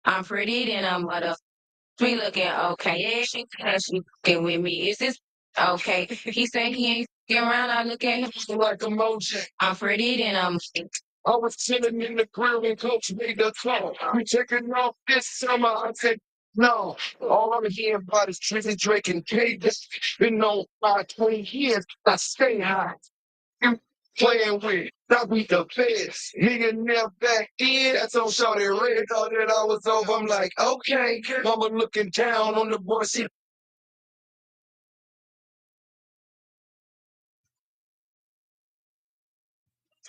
I'm pretty, then I'm we looking okay. Yeah, she fucking with me. Is this okay? He said he ain't fucking around. I look at him like emotion. I'm pretty, then I'm. I was chilling in the grill and Coach made the call. We taking off this summer. I said, no. All I'm hearing about is Drizzy Drake and K. This been on 20 years. I stay high. You playing with, that be the best. Millionaire back then, that's on Shawty Red. Thought that I was over. I'm like, okay. Mama looking down on the boy. See,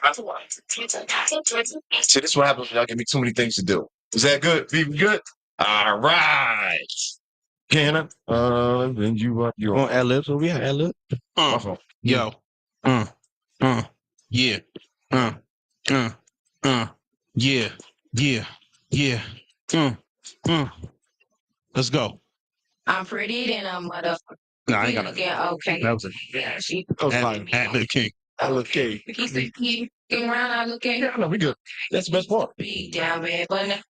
this is what happens when y'all give me too many things to do. Is that good? Be good? All right. Can I? Then you up. You want ad-libs? We have ad-lib. My phone. Yo. Yeah. Yeah. Yeah. Yeah. Let's go. I'm pretty, then I'm Nah, I ain't got looking okay. That was a Yeah, she ad-lib king. okay. He said he fucking around. I look at him. Yeah, no, we good. That's the best part. Big down bad, but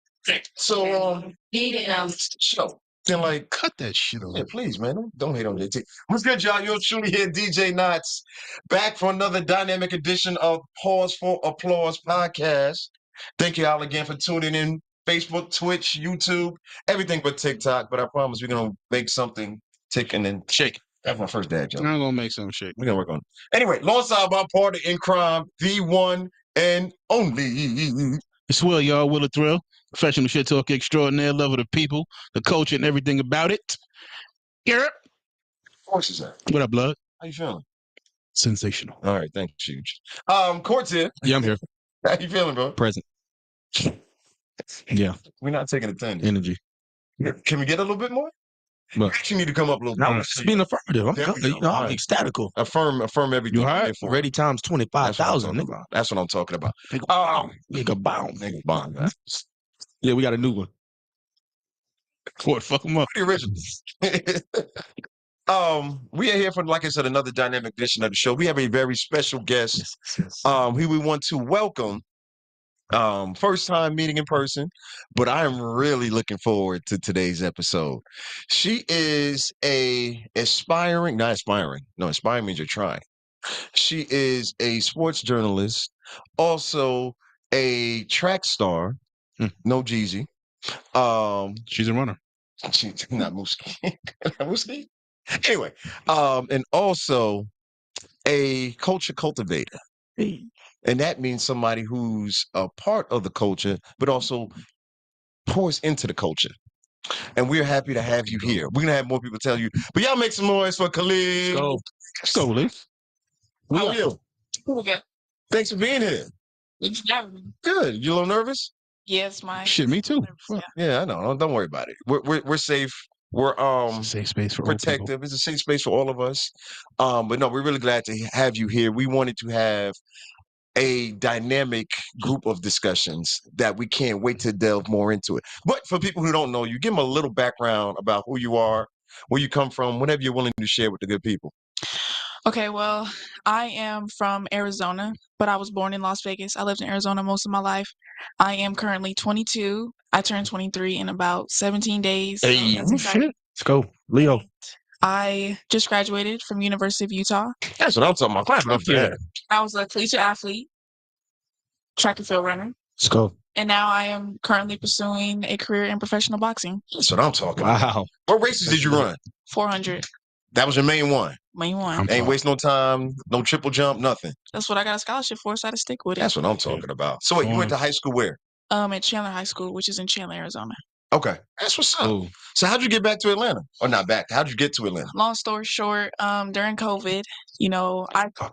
So, he didn't show. Then, like, cut that shit off. Yeah, please, man. Don't hate on JT. What's good, y'all? You're truly here, DJ Knots, back for another dynamic edition of Pause for Applause podcast. Thank you all again for tuning in. Facebook, Twitch, YouTube, everything but TikTok. But I promise we're gonna make something tick and then shake it. That's my first dad joke. I'm gonna make some shit. We're gonna work on it. Anyway, alongside my partner in crime, the one and only. It's Will, y'all. Will of Thrill. Professional shit talk extraordinaire. Love of the people, the culture, and everything about it. Yeah. What's his name? What up, blood? How you feeling? Sensational. All right, thank you. Court's here. Yeah, I'm here. How you feeling, bro? Present. Yeah. We're not taking attendance. Energy. Can we get a little bit more? What? You need to come up a little bit. No, it's being affirmative. I'm ecstatical. Affirm everything. You all right? Ready times 25,000, nigga. That's what I'm talking about. Nigga bomb. Nigga bomb. Yeah, we got a new one. Ford, fuck them up. The original. We are here for, like I said, another dynamic edition of the show. We have a very special guest who we want to welcome. First time meeting in person, but I am really looking forward to today's episode. She is inspiring means you're trying. She is a sports journalist, also a track star, no Jeezy. She's a runner. She's not Mooski. Mooski? Anyway, and also a culture cultivator. And that means somebody who's a part of the culture, but also pours into the culture. And we're happy to have you here. We're going to have more people tell you. But y'all make some noise for Kelese. Let's go, Liz. How are you? Okay. Thanks for being here. Good. You a little nervous? Yes, my Shit, me too. Yeah, I know. Don't worry about it. We're safe. We're safe space for protective. It's a safe space for all of us. But no, we're really glad to have you here. We wanted to have a dynamic group of discussions that we can't wait to delve more into it. But for people who don't know you, give them a little background about who you are, where you come from, whatever you're willing to share with the good people. Okay, well, I am from Arizona, but I was born in Las Vegas. I lived in Arizona most of my life. I am currently 22. I turned 23 in about 17 days. Hey, shit. Let's go. Leo. I just graduated from University of Utah. That's what I'm talking about. Clap up for that. I was a collegiate athlete, track and field runner. Let's go. And now I am currently pursuing a career in professional boxing. That's what I'm talking about. Wow. What races did you run? 400. That was your main one. Main one. Ain't waste no time, no triple jump, nothing. That's what I got a scholarship for, so I had to stick with it. That's what I'm talking about. So wait, you went to high school where? At Chandler High School, which is in Chandler, Arizona. Okay. That's what's up. Ooh. So how'd you get back to Atlanta? Or not back? How'd you get to Atlanta? Long story short, during COVID,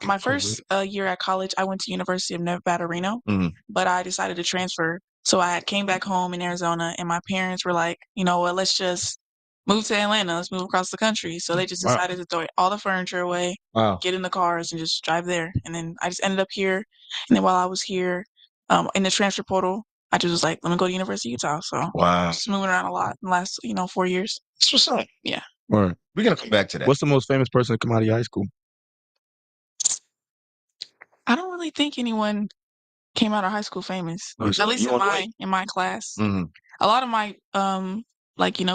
my first year at college, I went to University of Nevada, Reno, but I decided to transfer. So I came back home in Arizona, and my parents were like, you know what, let's just move to Atlanta. Let's move across the country. So they just decided to throw all the furniture away, get in the cars, and just drive there. And then I just ended up here. And then while I was here, in the transfer portal, I just was like, let me go to University of Utah. So just moving around a lot in the last, 4 years. That's what's up. Yeah. Right. We're going to come back to that. What's the most famous person to come out of your high school? I don't really think anyone came out of high school famous. At least in my class. a lot of my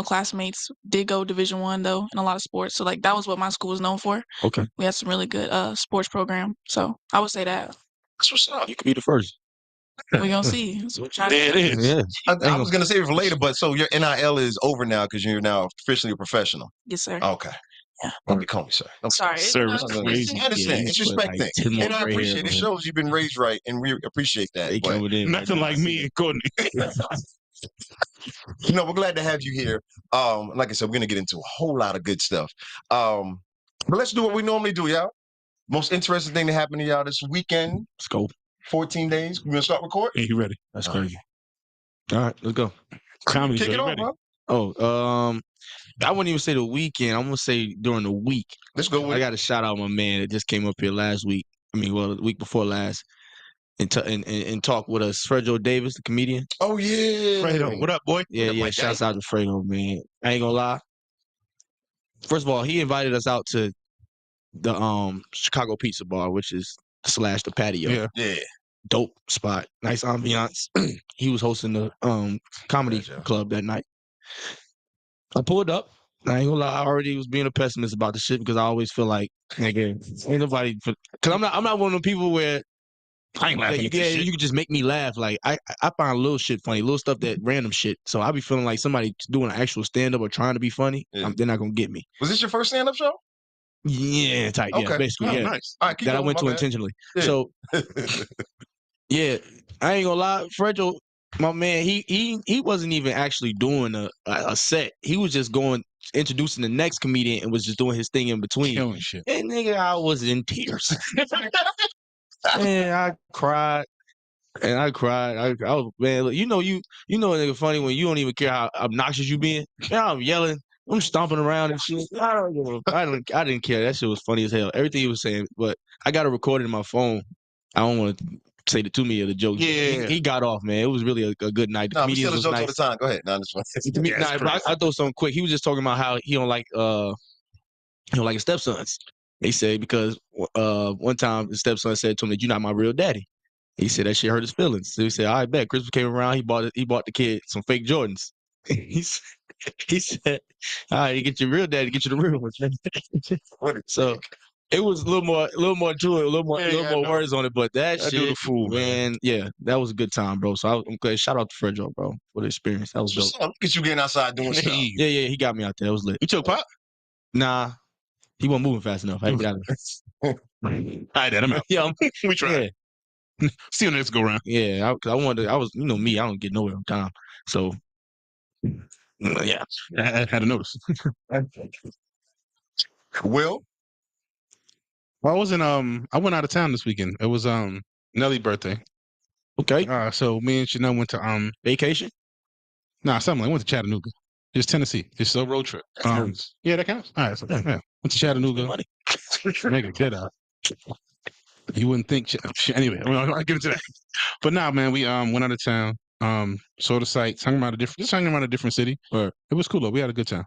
classmates did go Division I though in a lot of sports. So like that was what my school was known for. Okay. We had some really good sports program. So I would say that. That's what's up. You could be the first. We're gonna see. That's what There it is. Yeah. I was gonna save it for later, but so your NIL is over now because you're now officially a professional. Yes, sir. Okay. Yeah. Don't be call me sir. Don't- Sorry. Service it's- crazy. I understand. It's respect thing. And I appreciate it. It shows you've been raised right, and we appreciate that. They but- coming in. Nothing like me and Courtney. we're glad to have you here. Like I said, we're gonna get into a whole lot of good stuff. But let's do what we normally do, y'all. Most interesting thing that happened to y'all this weekend. Let's go. 14 days. We're gonna start recording. Hey, you ready? That's crazy. All right, let's go. Comedy Kick show. it You off, ready? bro. Oh, I wouldn't even say the weekend. I'm gonna say during the week. Let's go with I it. got to shout out my man that just came up here last week. The week before last, and talk with us, Fredo Davis, the comedian. Oh yeah. Fredo, what up, boy? Yeah, up, yeah. my Shouts out to Fredo, man. I ain't gonna lie. First of all, he invited us out to the Chicago Pizza Bar, which is / the patio. Yeah. Yeah. Dope spot, nice ambiance. He was hosting the comedy Gotcha. club that night. I pulled up. I ain't gonna lie, I already was being a pessimist about the shit because I always feel like, nigga, ain't nobody. Because I'm not one of them people where I ain't laughing at this shit. you can just make me laugh. Like I find little shit funny, little stuff that random shit. So I be feeling like somebody doing an actual stand up or trying to be funny. Yeah. They're not gonna get me. Was this your first stand-up show? Yeah, type. Yeah, Okay. basically. Oh, Yeah, nice. All right, keep that I going, went my to bad. intentionally. Yeah. So yeah, I ain't gonna lie, Fredo, my man, he wasn't even actually doing a set. He was just introducing the next comedian and was just doing his thing in between. Killing shit. And nigga, I was in tears. Man, I cried. And I cried. I was, man, look, you know a nigga funny when you don't even care how obnoxious you being. Man, I'm yelling, I'm stomping around and shit. I didn't care. That shit was funny as hell. Everything he was saying, but I got it recorded in my phone. I don't want to say the too many of the jokes. Yeah. He got off, man. It was really a good night. The No, we still comedians the was jokes all nice. the time. Go ahead. No, this one. Yeah, it's crazy. I throw something quick. He was just talking about how he don't like his stepsons. He said because one time his stepson said to him that you're not my real daddy. He said that shit hurt his feelings. So he said, "I bet." Christmas came around. He bought the kid some fake Jordans. he said, "All right, you get your real daddy, get you the real ones." So it was a little more to it, a little more words on it. But that I shit, do the fool, man. Yeah, that was a good time, bro. So I'm glad. Shout out to Fredo, bro, for the experience. That was dope. Look at you getting outside doing stuff. Hey, Yeah, he got me out there. It was lit. you took pop? Nah, he wasn't moving fast enough. I got it. All right, then I'm out. Yeah, We tried. yeah. See you next go round. Yeah, I wanted. I was, me. I don't get nowhere on time. So, yeah. I had to notice. Will? Well, I went out of town this weekend. It was Nellie's birthday. Okay. So me and Chanel went to Vacation. something like went to Chattanooga. Just Tennessee. Just a road trip. Yeah, that counts. All right, so yeah. Went to Chattanooga. Money. Nigga, get out. You wouldn't think. Anyway, I'll get into that. But now, man, we went out of town. Saw the sights. Hung around a different city. Right. It was cool though. We had a good time.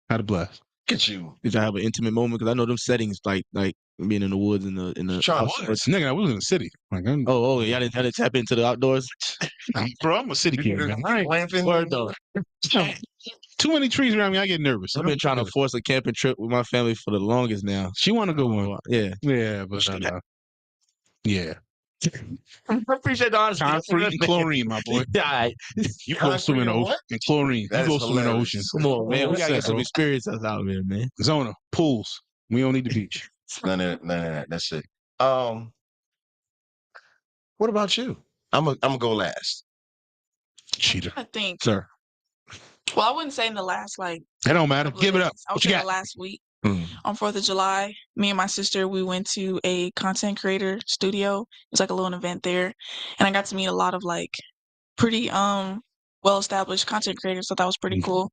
Had a blast. Look at you. Did y'all have an intimate moment? Because I know them settings, like being in the woods in the Trying house. what? Nigga, I was in the city. Like, Oh, y'all didn't tap into the outdoors. bro, I'm a city kid, man. I ain't- Lamping. Word though. Too many trees around me. I get nervous. I've been trying to force a camping trip with my family for the longest now. She want to go one. Yeah. Yeah, but yeah. I appreciate the honesty. Concrete and chlorine, my boy. Yeah, all right. You go swim in the Concrete and ocean. what? And chlorine. That You is go swim in the hilarious. ocean. Come on, man. We What's gotta that, get some bro? experiences out here, man. Zona, pools. We don't need the beach. None of that. That's it. What about you? I'm gonna go last. Cheater. I think. Sir. Well, I wouldn't say in the last It don't matter. couple of Give it days. up. I would What you say got? the last week Mm. on 4th of July. Me and my sister, we went to a content creator studio. It was like a little event there, and I got to meet a lot of like pretty well established content creators. So that was pretty cool.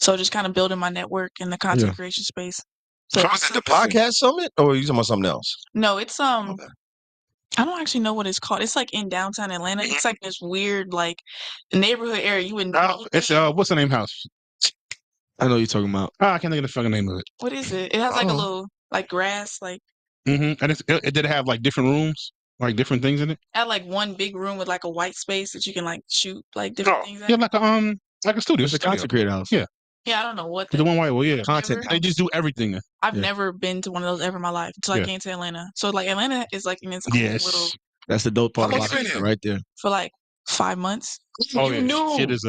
So just kind of building my network in the content creation space. So Was it the podcast summit, or are you talking about something else? no, it's Okay. I don't actually know what it's called. It's like in downtown Atlanta. It's like this weird like neighborhood area. You wouldn't. It's what's the name house? I know you're talking about. I can't think of the fucking name of it. What is it? It has like a Oh. little like grass, like Mm-hmm. And it did have like different rooms, like different things in it. had like one big room with like a white space that you can like shoot like different things Yeah, at. like a like a studio. It's a content creator house. Yeah. Yeah, I don't know what The one white, well, yeah. Content They just do everything. I've Yeah. never been to one of those ever in my life until I Yeah. came to Atlanta. So like Atlanta is like in its own little Yes. That's the dope part How long about you been it here? right there. for like 5 months. Oh, You yeah. knew. Shit is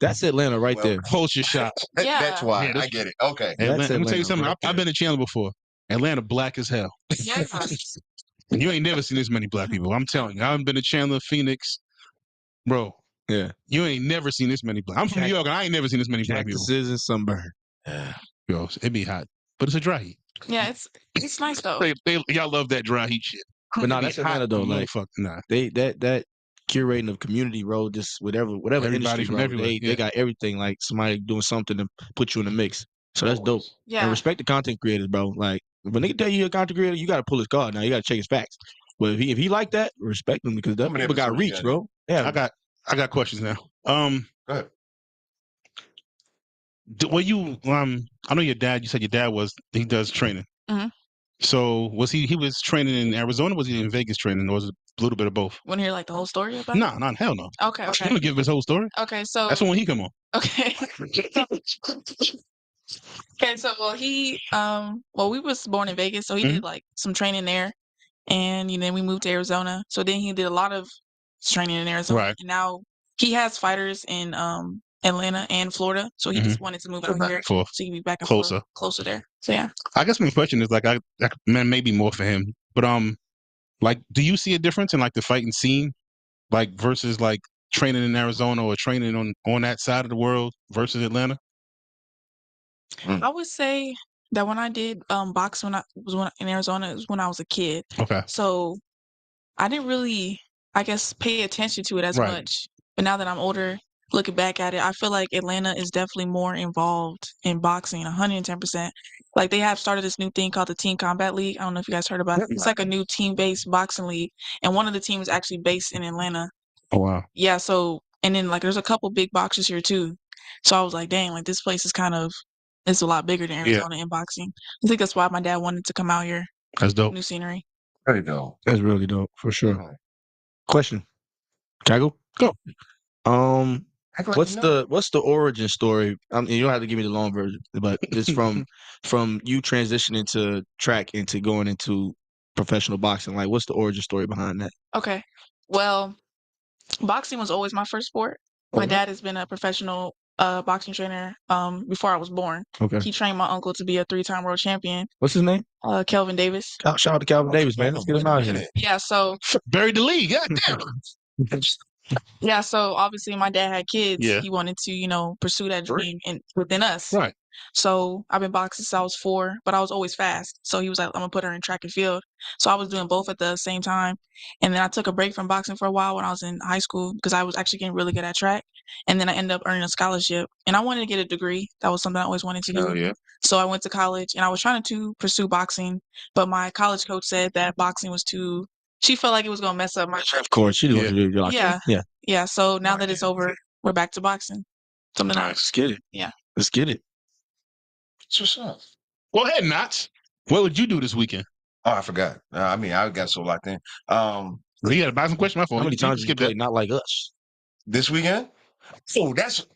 That's Atlanta right Well, there. culture shock. Yeah. That's why. Yeah, this- I get it. Okay. That's Atlanta, let me tell you Atlanta something. right I've been to Chandler before. Atlanta black as hell. Yeah. And you ain't never seen this many black people. I'm telling you. I haven't been to Chandler, Phoenix. Bro, Yeah. you ain't never seen this many black. I'm from New York and I ain't never seen this many black people. Cactuses and sunburn. Yo, it be hot. But it's a dry heat. Yeah, it's nice though. Y'all love that dry heat shit. But no, It be that's Atlanta though. Like motherfucker. Nah. they that curating of community, bro, just whatever Everybody industry, from bro, everywhere, they yeah. got everything. Like somebody doing something to put you in the mix. So that's dope. And Yeah. respect the content creators, bro. Like when they tell you you're a content creator, you gotta pull his card. Now you gotta check his facts. But if he like that, respect him because that How many people got episodes you reach, got? bro. Yeah, I got questions now. Go ahead. Were you I know your dad, you said your dad he does training. Mhm. So he was training in Arizona, or was he in Vegas training, or was it a little bit of both? Want to hear like the whole story about it? No, hell no. Okay, You okay. don't give his whole story. Okay, so That's when he come on. okay. Okay, so we was born in Vegas, so he did like some training there, and then we moved to Arizona. So then he did a lot of training in Arizona, Right. and now he has fighters in Atlanta and Florida. So he just wanted to move out here For so he can be back and closer. forth, closer there. So yeah. I guess my question is like man, maybe more for him. But like do you see a difference in like the fighting scene? Like versus like training in Arizona or training on that side of the world versus Atlanta? I would say that when I did boxing in Arizona, it was when I was a kid. Okay. So I didn't really, I guess, pay attention to it as Right. much. But now that I'm older, looking back at it, I feel like Atlanta is definitely more involved in boxing, 110%. Like they have started this new thing called the Team Combat League. I don't know if you guys heard about it. It's like a new team-based boxing league, and one of the teams is actually based in Atlanta. Oh wow. Yeah, so and then like there's a couple big boxers here too. So I was like, dang, like this place is it's a lot bigger than Arizona in boxing. I think that's why my dad wanted to come out here. That's dope. New scenery. There you go. that's really dope for sure. Question. Can I go? Go. What's the origin story? I mean, you don't have to give me the long version, but just from you transitioning to track into going into professional boxing. Like, what's the origin story behind that? Okay. Well, boxing was always my first sport. My dad has been a professional boxing trainer before I was born. Okay. He trained my uncle to be a 3-time world champion, What's his name? Kelvin Davis. Shout out to Calvin Davis, man. Let's get him out here. Yeah, so Buried the league. God damn. yeah, so obviously my dad had kids. Yeah. He wanted to, pursue that dream within us. Right. So I've been boxing since I was 4, but I was always fast. So he was like, I'm gonna put her in track and field. So I was doing both at the same time. And then I took a break from boxing for a while when I was in high school because I was actually getting really good at track. And then I ended up earning a scholarship. And I wanted to get a degree. That was something I always wanted to do. Hell yeah. So I went to college and I was trying to pursue boxing, but my college coach said that boxing was she felt like it was gonna mess up my Of course, she Yeah. do. Like, Yeah. yeah. Yeah, so now that it's over, we're back to boxing. Something else. Let's get it. Yeah. Let's get it. What's up? Go ahead, Knots. What would you do this weekend? Oh, I forgot. I mean, I got so locked in. You got a boxing question? My fault. How many times did you skip play that? Not Like Us? This weekend? Oh, that's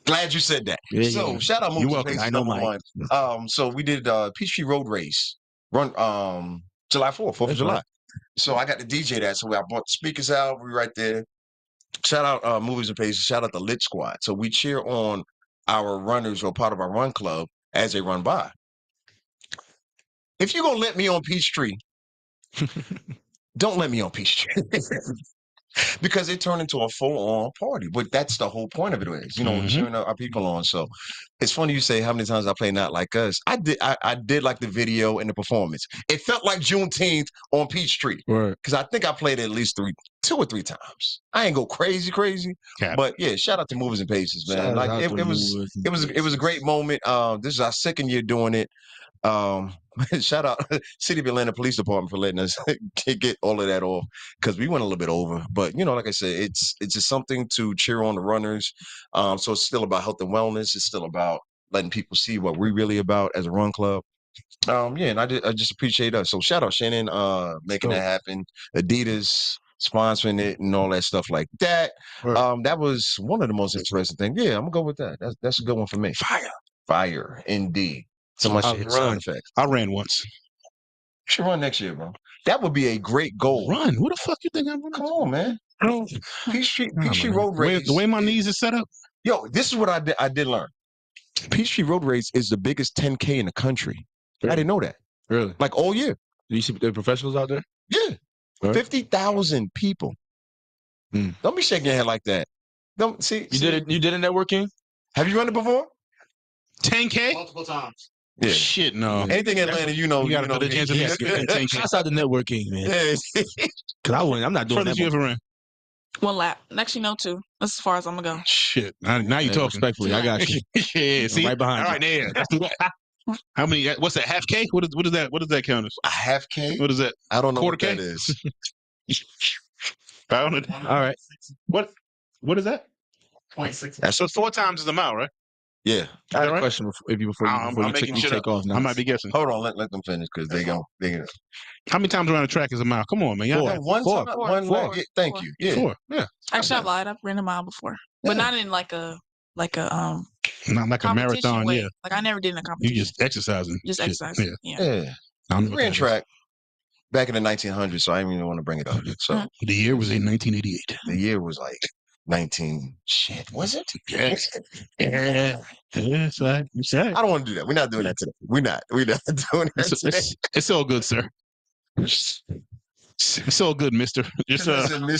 glad you said that. Yeah, So yeah. shout out You're Moves welcome. Paces, I know, number one. So we did Peachtree Road Race run July 4th, 4th of That's July. right. So I got to DJ that. So I bought the speakers out. We right there. Shout out Movies and Paces. Shout out the Lit Squad. So we cheer on our runners or part of our run club as they run by. If you're gonna let me on Peachtree, don't let me on Peachtree. Because it turned into a full-on party. But that's the whole point of it is, cheering our people on. So it's funny you say how many times I play Not Like Us. I did like the video and the performance. It felt like Juneteenth on Peachtree. Right. Because I think I played it at least 2 or 3 times. I ain't go crazy. Yeah. But yeah, shout out to Movers and Paces, man. Shout Like out it to was Movers and it was a great moment. This is our 2nd year doing it. Shout out City of Atlanta Police Department for letting us get all of that off because we went a little bit over. But like I said, it's just something to cheer on the runners. So it's still about health and wellness. It's still about letting people see what we're really about as a run club. And I just appreciate us. So shout out Shannon making that happen. Adidas sponsoring it and all that stuff like that. Right. That was one of the most interesting things. Yeah, I'm gonna go with that. That's a good one for me. Fire, indeed. Somebody should hit sound effects. I ran once. You should run next year, bro. That would be a great goal. Run? Who the fuck you think I'm running? Come on, man. Peachtree Road Race. The way my knees are set up. Yo, this is what I did learn. Peachtree Road Race is the biggest 10K in the country. Really? I didn't know that. Really? Like all year. Do you see the professionals out there? Yeah. Right. 50,000 people. Don't be shaking your head like that. Don't see. You did it. You did a networking? Have you run it before? 10K? Multiple times. Yeah. Shit, no. Anything in Atlanta, you know. You gotta put a chance of me. That's out the networking, man. Yeah. Cause I'm not doing that. You ever ran? 1 lap. Next, no 2. That's as far as I'm gonna go. Shit. Now you talking. Respectfully, I got you. Yeah, see? Right behind All right, there. Let's do that. How many? What's that? Half K? What is that? What does that count as? A half K? What is that? I don't know Quarter what that K? is. Found it. All right. What is that? 0.6. That's So 4 times is a mile, right? yeah. I had a All right. question before I'm you making shit take up. off now. I might be guessing. Hold on, let them finish because they gonna. How many times around the track is a mile? Come on, man. Y'all Yeah, one Four. time, Four. one Four. leg. Yeah, thank Four. you. Yeah. 4. Yeah. Actually, I lied. I've ran a mile before, but Yeah. not in like a Not like a competition marathon, way. yeah. Like I never did in a You competition. just exercising. Just Shit. exercising. Yeah. Yeah. Yeah. I don't know We what ran that is. track back in the 1900s, so I didn't even want to bring it up. So The year was in 1988. the year was like 19. Shit, was it? Yes. Yeah. That's right. I don't want to do that. We're not doing that today. We're not doing that today. It's all good, sir. It's all good, mister. Just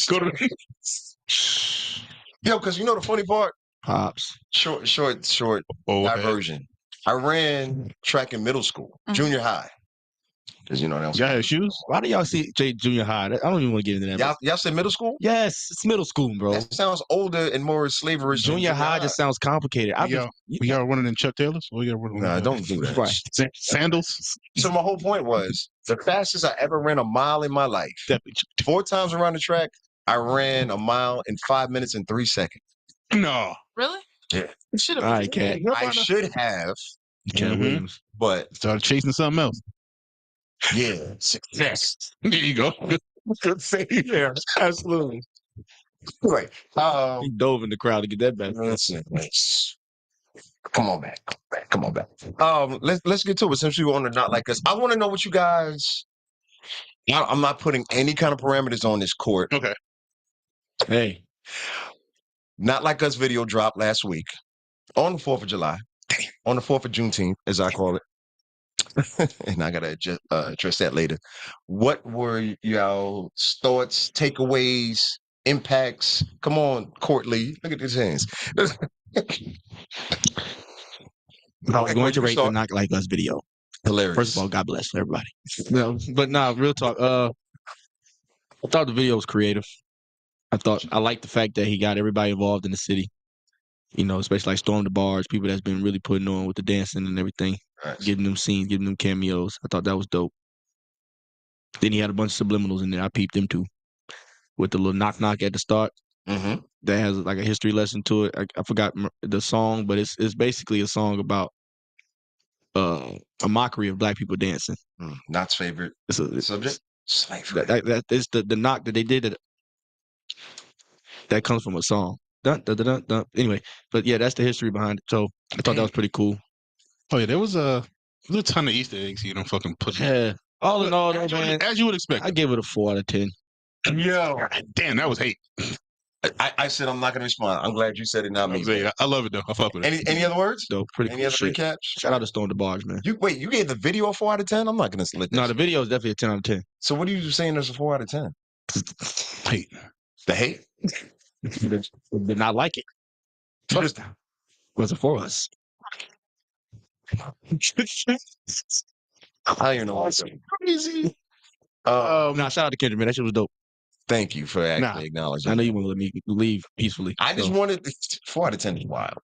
go to Yo, because you know the funny part? Pops. Short Oh, diversion. I ran track in middle school, junior high. Because you know that was. Y'all had shoes? Why do y'all see junior high? I don't even want to get into that. Y'all said middle school? Yes, it's middle school, bro. That sounds older and more slaverish. than Junior high just sounds complicated. Y'all running in Chuck Taylors? Or y'all running Nah, don't do that. Right. Sandals? So my whole point was the fastest I ever ran a mile in my life. Definitely. 4 times around the track, I ran a mile in 5 minutes and 3 seconds. No. Really? Yeah. You should have. I can't. I should have, Cat Williams. but Started chasing something else. yeah, success. There you go. Good save there. Absolutely. Right. He dove in the crowd to get that back. Listen, come on back. Come on back. Let's get to it since you want to not like us. I want to know what you guys. I'm not putting any kind of parameters on this court. Okay. Hey, Not Like Us video dropped last week on the 4th of July, on the 4th of Juneteenth, as I call it. And I got to address that later. What were y'all's thoughts, takeaways, impacts? Come on, Courtly. Look at these hands. I was going to rate the Not Like Us video. Hilarious. First of all, God bless everybody. No, but real talk. I thought the video was creative. I liked the fact that he got everybody involved in the city. You know, especially like Storm the Bars, people that's been really putting on with the dancing and everything, getting them scenes, getting them cameos. I thought that was dope. Then he had a bunch of subliminals in there. I peeped them too, with the little knock knock at the start. Mm-hmm. That has like a history lesson to it. I forgot the song, but it's basically a song about a mockery of black people dancing. Not's favorite subject. Slavery. That is the knock that they did. That comes from a song. Dun, dun, dun, dun, dun. Anyway, but yeah, that's the history behind it. So I thought that was pretty cool. Oh yeah, there was a ton of Easter eggs you don't fucking put. Yeah. All in all, though, man, as you would expect. I give it a 4 out of 10. Yo, damn, that was hate. I said I'm not gonna respond. I'm glad you said it, not me. I love it though. I fuck with it. Any other words? Though pretty Any cool other shit. recaps? Shout out to Stone the Bars, man. You gave the video a 4 out of 10? I'm not gonna let this. No, the video is definitely a 10 out of 10. So what are you saying there's a 4 out of 10? Hate. The hate? Did not like it. Just Was it for us? I don't even know what's crazy. Shout out to Kendrick, man. That shit was dope. Thank you for actually acknowledging. I know you want to let me leave peacefully. I just wanted 4 out of 10 is wild.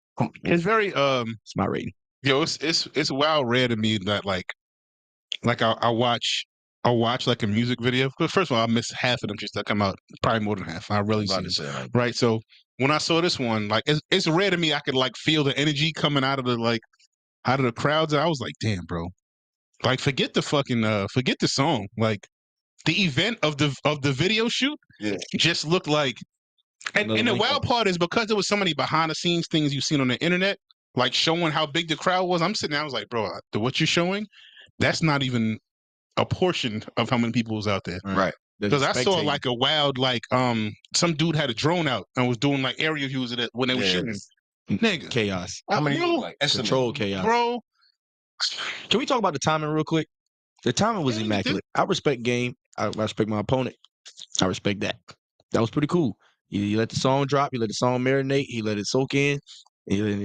It's very it's my rating. Yo, it's wild rare to me that like I'll watch like a music video. But first of all, I miss half of them just that come out, probably more than half. I really see it. Right. So when I saw this one, like it's rare to me I could like feel the energy coming out of the crowds. I was like, damn, bro. Like forget the song. Like the event of the video shoot just looked like. And the wild part is because there was so many behind the scenes things you've seen on the internet, like showing how big the crowd was. I'm sitting there, I was like, bro, what you're showing, that's not even a portion of how many people was out there. Right. Because I saw like a wild, like some dude had a drone out and was doing like area views of it when they were shooting. Nigga. Chaos. How many control chaos. Bro. Can we talk about the timing real quick? The timing was immaculate. I respect game. I respect my opponent. I respect that. That was pretty cool. You let the song drop. You let the song marinate. He let it soak in. And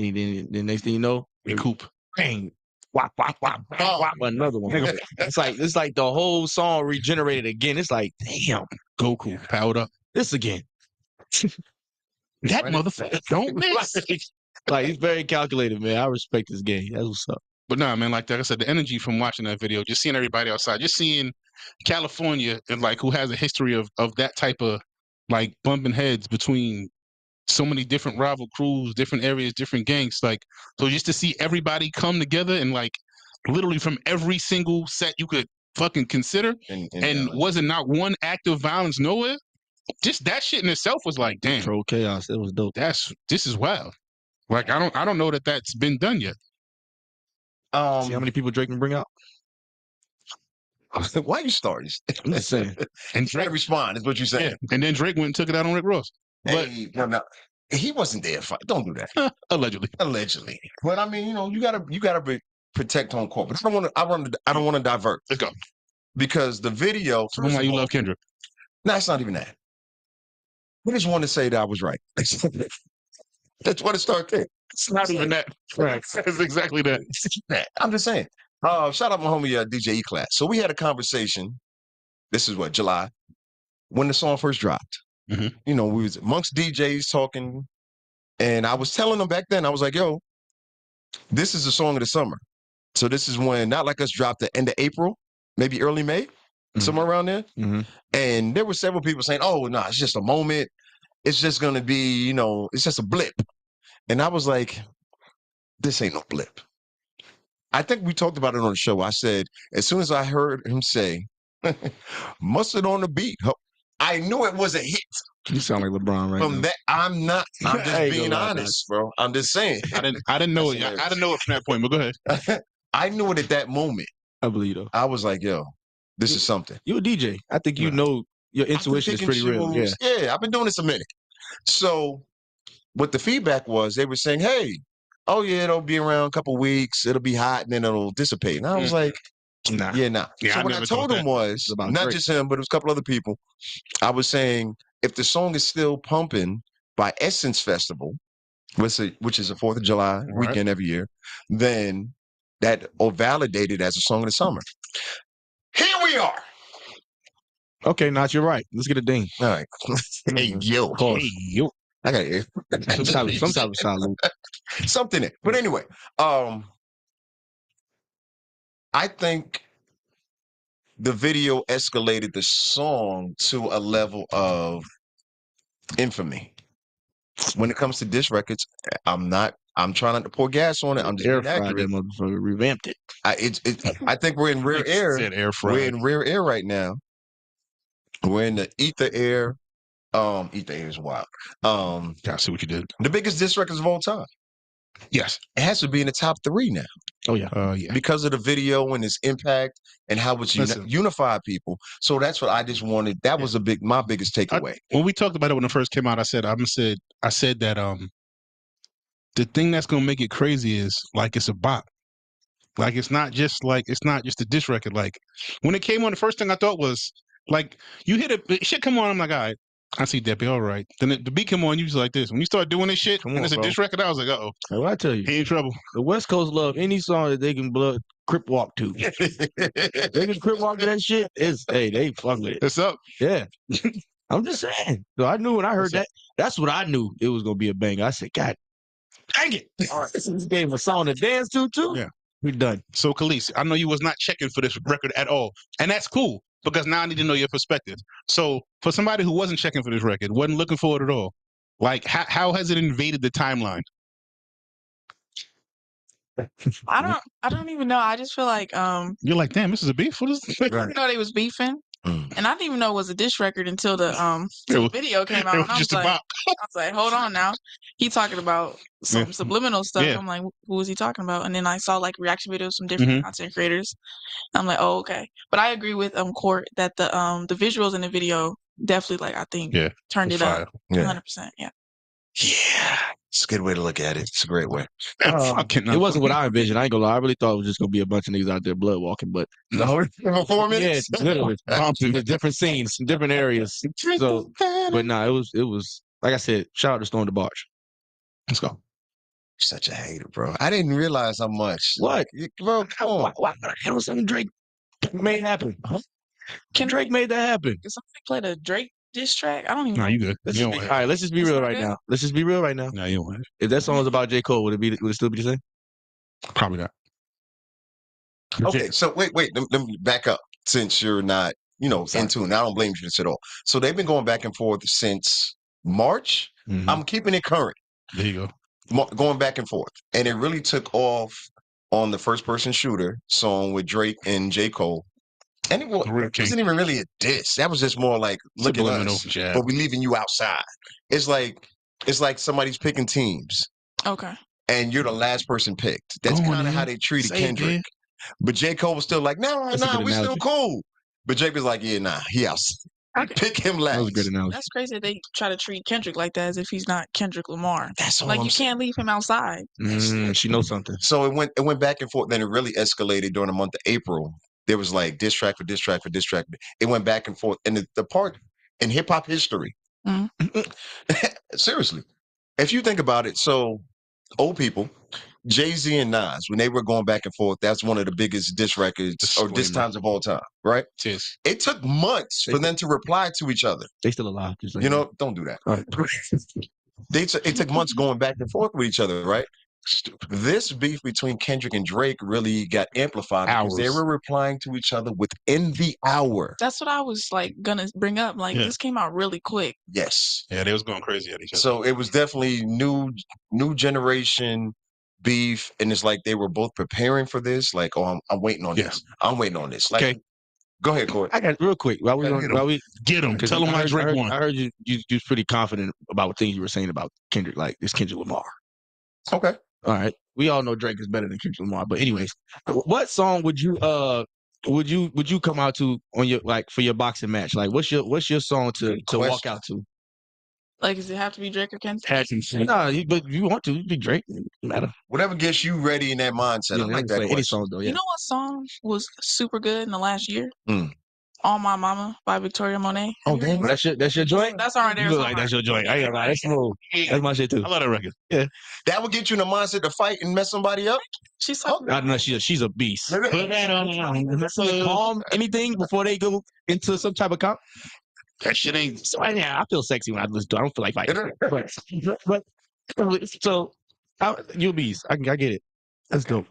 the next thing you know, recoup. Bang. Wop, wop, wop, wop, wop, another one. It's like the whole song regenerated again. It's like, damn, Goku powered up. This again. That motherfucker don't miss. Like, he's very calculated, man. I respect this game. That's what's up. But nah, man, like I said, the energy from watching that video, just seeing everybody outside, just seeing California and like who has a history of that type of like bumping heads between so many different rival crews, different areas, different gangs. Like, so just to see everybody come together and like literally from every single set you could fucking consider, and wasn't not one act of violence nowhere. Just that shit in itself was like, damn, Control chaos. It was dope. This is wild. Like, I don't know that that's been done yet. See how many people Drake can bring out? Why you starting? I'm just saying. And Drake respond is what you saying. Yeah. And then Drake went and took it out on Rick Ross. But no, he wasn't there. Don't do that. Allegedly. But I mean, you gotta protect home court. But I don't want to divert. Let's go. Because the video. Why you love Kendrick? No, it's not even that. I just want to say that I was right. That's what it started there. It's not even that. Right. It's exactly that. I'm just saying. Shout out my homie DJ E13. So we had a conversation. This is what, July, when the song first dropped. Mm-hmm. We was amongst DJs talking, and I was telling them back then, I was like, yo, this is the song of the summer. So this is when Not Like Us dropped the end of April, maybe early May, somewhere around there. Mm-hmm. And there were several people saying, oh, no, it's just a moment. It's just going to be, it's just a blip. And I was like, this ain't no blip. I think we talked about it on the show. I said, as soon as I heard him say, mustard on the beat, I knew it was a hit. You sound like LeBron right now. I'm just being honest, bro. I'm just saying. I didn't know it. I didn't know it from that point, but go ahead. I knew it at that moment. I believe though. I was like, yo, this is something. You're a DJ. I think you know your intuition is pretty real. Yeah, I've been doing this a minute. So what the feedback was, they were saying, hey, oh yeah, it'll be around a couple weeks, it'll be hot, and then it'll dissipate. And I was like, nah. Yeah, so what I told him was, not just him, but it was a couple other people, I was saying, if the song is still pumping by Essence Festival, which is the 4th of July weekend every year, then that or validated as a song of the summer. Here we are. Okay, Notch, you're right. Let's get a ding. All right. Hey, yo. Hey, yo. I got it. Some type of salute. Something there. But anyway, I think the video escalated the song to a level of infamy. When it comes to diss records, I'm trying not to pour gas on it. I'm just air fried that motherfucker, revamped it. I think we're in rare air. We're in rare air right now. We're in the ether air. Ether air is wild. I see what you did. The biggest diss records of all time. Yes. It has to be in the top 3 now. Oh, yeah. Yeah. Because of the video and its impact and how it's unified people. So that's what I just wanted. That was my biggest takeaway. When we talked about it when it first came out, I said that the thing that's gonna make it crazy is like it's a bop. Like it's not just a diss record. Like when it came on, the first thing I thought was like you hit it, shit come on, I'm like, all right. I see that be all right. Then the beat come on, you just like this. When you start doing this shit, and it's a diss record, I was like, uh-oh. Well, I tell you. He in trouble. The West Coast love any song that they can crip walk to. They can crip walk to that shit. They fuck with it. What's up? Yeah. I'm just saying. So I knew when I heard that, that's what I knew it was going to be a banger. I said, God, dang it. All right. This gave him a song to dance to, too. Yeah. We're done. So, Kelese, I know you was not checking for this record at all. And that's cool. Because now I need to know your perspective. So for somebody who wasn't checking for this record, wasn't looking for it at all, like how has it invaded the timeline? I don't even know. I just feel like you're like, damn, this is a beef. What is this? I didn't know they was beefing. And I didn't even know it was a diss record until the was- video came out. It And was just about. I was like, hold on now. He talking about some Yeah. subliminal stuff. Yeah. I'm like, who is he talking about? And then I saw like reaction videos from different content creators. I'm like, oh, okay. But I agree with Court that the visuals in the video definitely like I think turned it fire. up 100%. Yeah. Yeah. It's a good way to look at it. It's a great way. It wasn't what I envisioned. I ain't gonna lie. I really thought it was just gonna be a bunch of niggas out there blood walking, but No, for 4 minutes. yeah, literally bumping different scenes, different areas. So, but nah, it was like I said. Shout out to Storm the Barge. Let's go. Such a hater, bro. I didn't realize how much. What, Bro, come on. why that was something Drake made happen? Drake made that happen. Did somebody play the Drake diss track? I don't even Nah, know. you good. Let's You just don't be, want all right, let's just be It's real not right good? now. Let's just be real right now. it. Nah, you don't want it. If that song was about J. Cole, would it still be the same? Probably not. Okay, so wait. Let me back up since you're not, in tune. I don't blame you for this at all. So they've been going back and forth since March. Mhm. I'm keeping it current, There you go. going back and forth. And it really took off on the First Person Shooter song with Drake and J. Cole. And it wasn't even really a diss. That was just more like, look at Subliminal us, jab. but we're leaving you outside. It's like somebody's picking teams. Okay. And you're the last person picked. That's Go on, kind of how man. they treated Say it, Kendrick. man. But J. Cole was still like, nah, That's a good we still analogy. cool. But Drake was like, yeah, nah, he out. Pick him That was a good last. analogy. That's crazy that they try to treat Kendrick like that as if he's not Kendrick Lamar. That's all Like I'm you saying. can't leave him outside. She knows something. So it went back and forth. Then it really escalated during the month of April. There was like diss track for diss track for diss track. It went back and forth. And the part in hip hop history, seriously, if you think about it, so old people, Jay-Z and Nas, when they were going back and forth, that's one of the biggest diss records or diss times of all time, right? Cheers. It took months for them to reply to each other. They still alive. Just like Don't do that. all right. It took months going back and forth with each other, right? This beef between Kendrick and Drake really got amplified because they Hours. were replying to each other within the hour. That's what I was like gonna bring up. Like this came out really quick. Yes. Yeah, they was going crazy at each other. So it was definitely new generation beef, and it's like they were both preparing for this. Like, oh, I'm waiting on this. I'm waiting on this. Like, Okay. Go ahead, Corey. I got real quick. While we Get him. because Tell him I why heard- Drake won. I heard you was pretty confident about things you were saying about Kendrick, like this Kendrick Lamar. Okay. All right. We all know Drake is better than Kendrick Lamar, but anyways, what song would you come out to on your for your boxing match? Like what's your song to walk out to? Like, does it have to be Drake or Kendrick? Nah, but you want to be Drake. It doesn't matter. Whatever gets you ready in that mindset. I like that Any question. song though, yeah. You know what song was super good in the last year? Mm. All My Mama by Victoria Monet. Oh, damn. That's your joint? That's all right there. You look like that's your joint. I ain't gonna lie. That's smooth. That's my shit too. I love that record. Yeah. That would get you in the mindset to fight and mess somebody up? She's so I don't know. She's a beast. Put that on. Calm anything before they go into some type of comp. That shit ain't. So I feel sexy when I listen to it. I don't feel like fighting. But so you a beast. I get it. That's dope.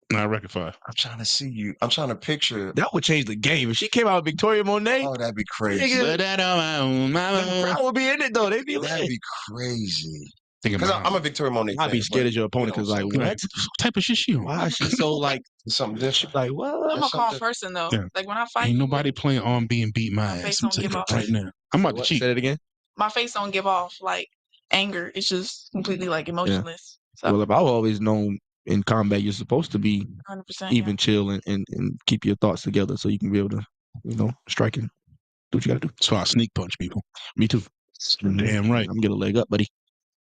Nah, record fire. I'm trying to see you. I'm trying to picture. That would change the game. If she came out with Victoria Monet, Oh, that'd be crazy. nigga, Put that on my own, the mama. crowd would be in it though. They'd be That'd like, be crazy. Think Because about I'm a Victoria Monet fan. I'd be scared but, as your opponent because like so- what? what type of shit she on? Why is she so like something different. like what? I'm a That's calm something- person though. Yeah. Like when I fight, Ain't nobody playing R&B and beat my My ass. face I'm don't telling give you off. right now. I'm about to What? cheat. Say that again. my face don't give off like anger. It's just completely like emotionless. So Well, I've always known in combat you're supposed to be 100%. even chill and keep your thoughts together so you can be able to strike and do what you gotta do. So I sneak punch people. Me too. Damn right. I'm gonna get a leg up, buddy.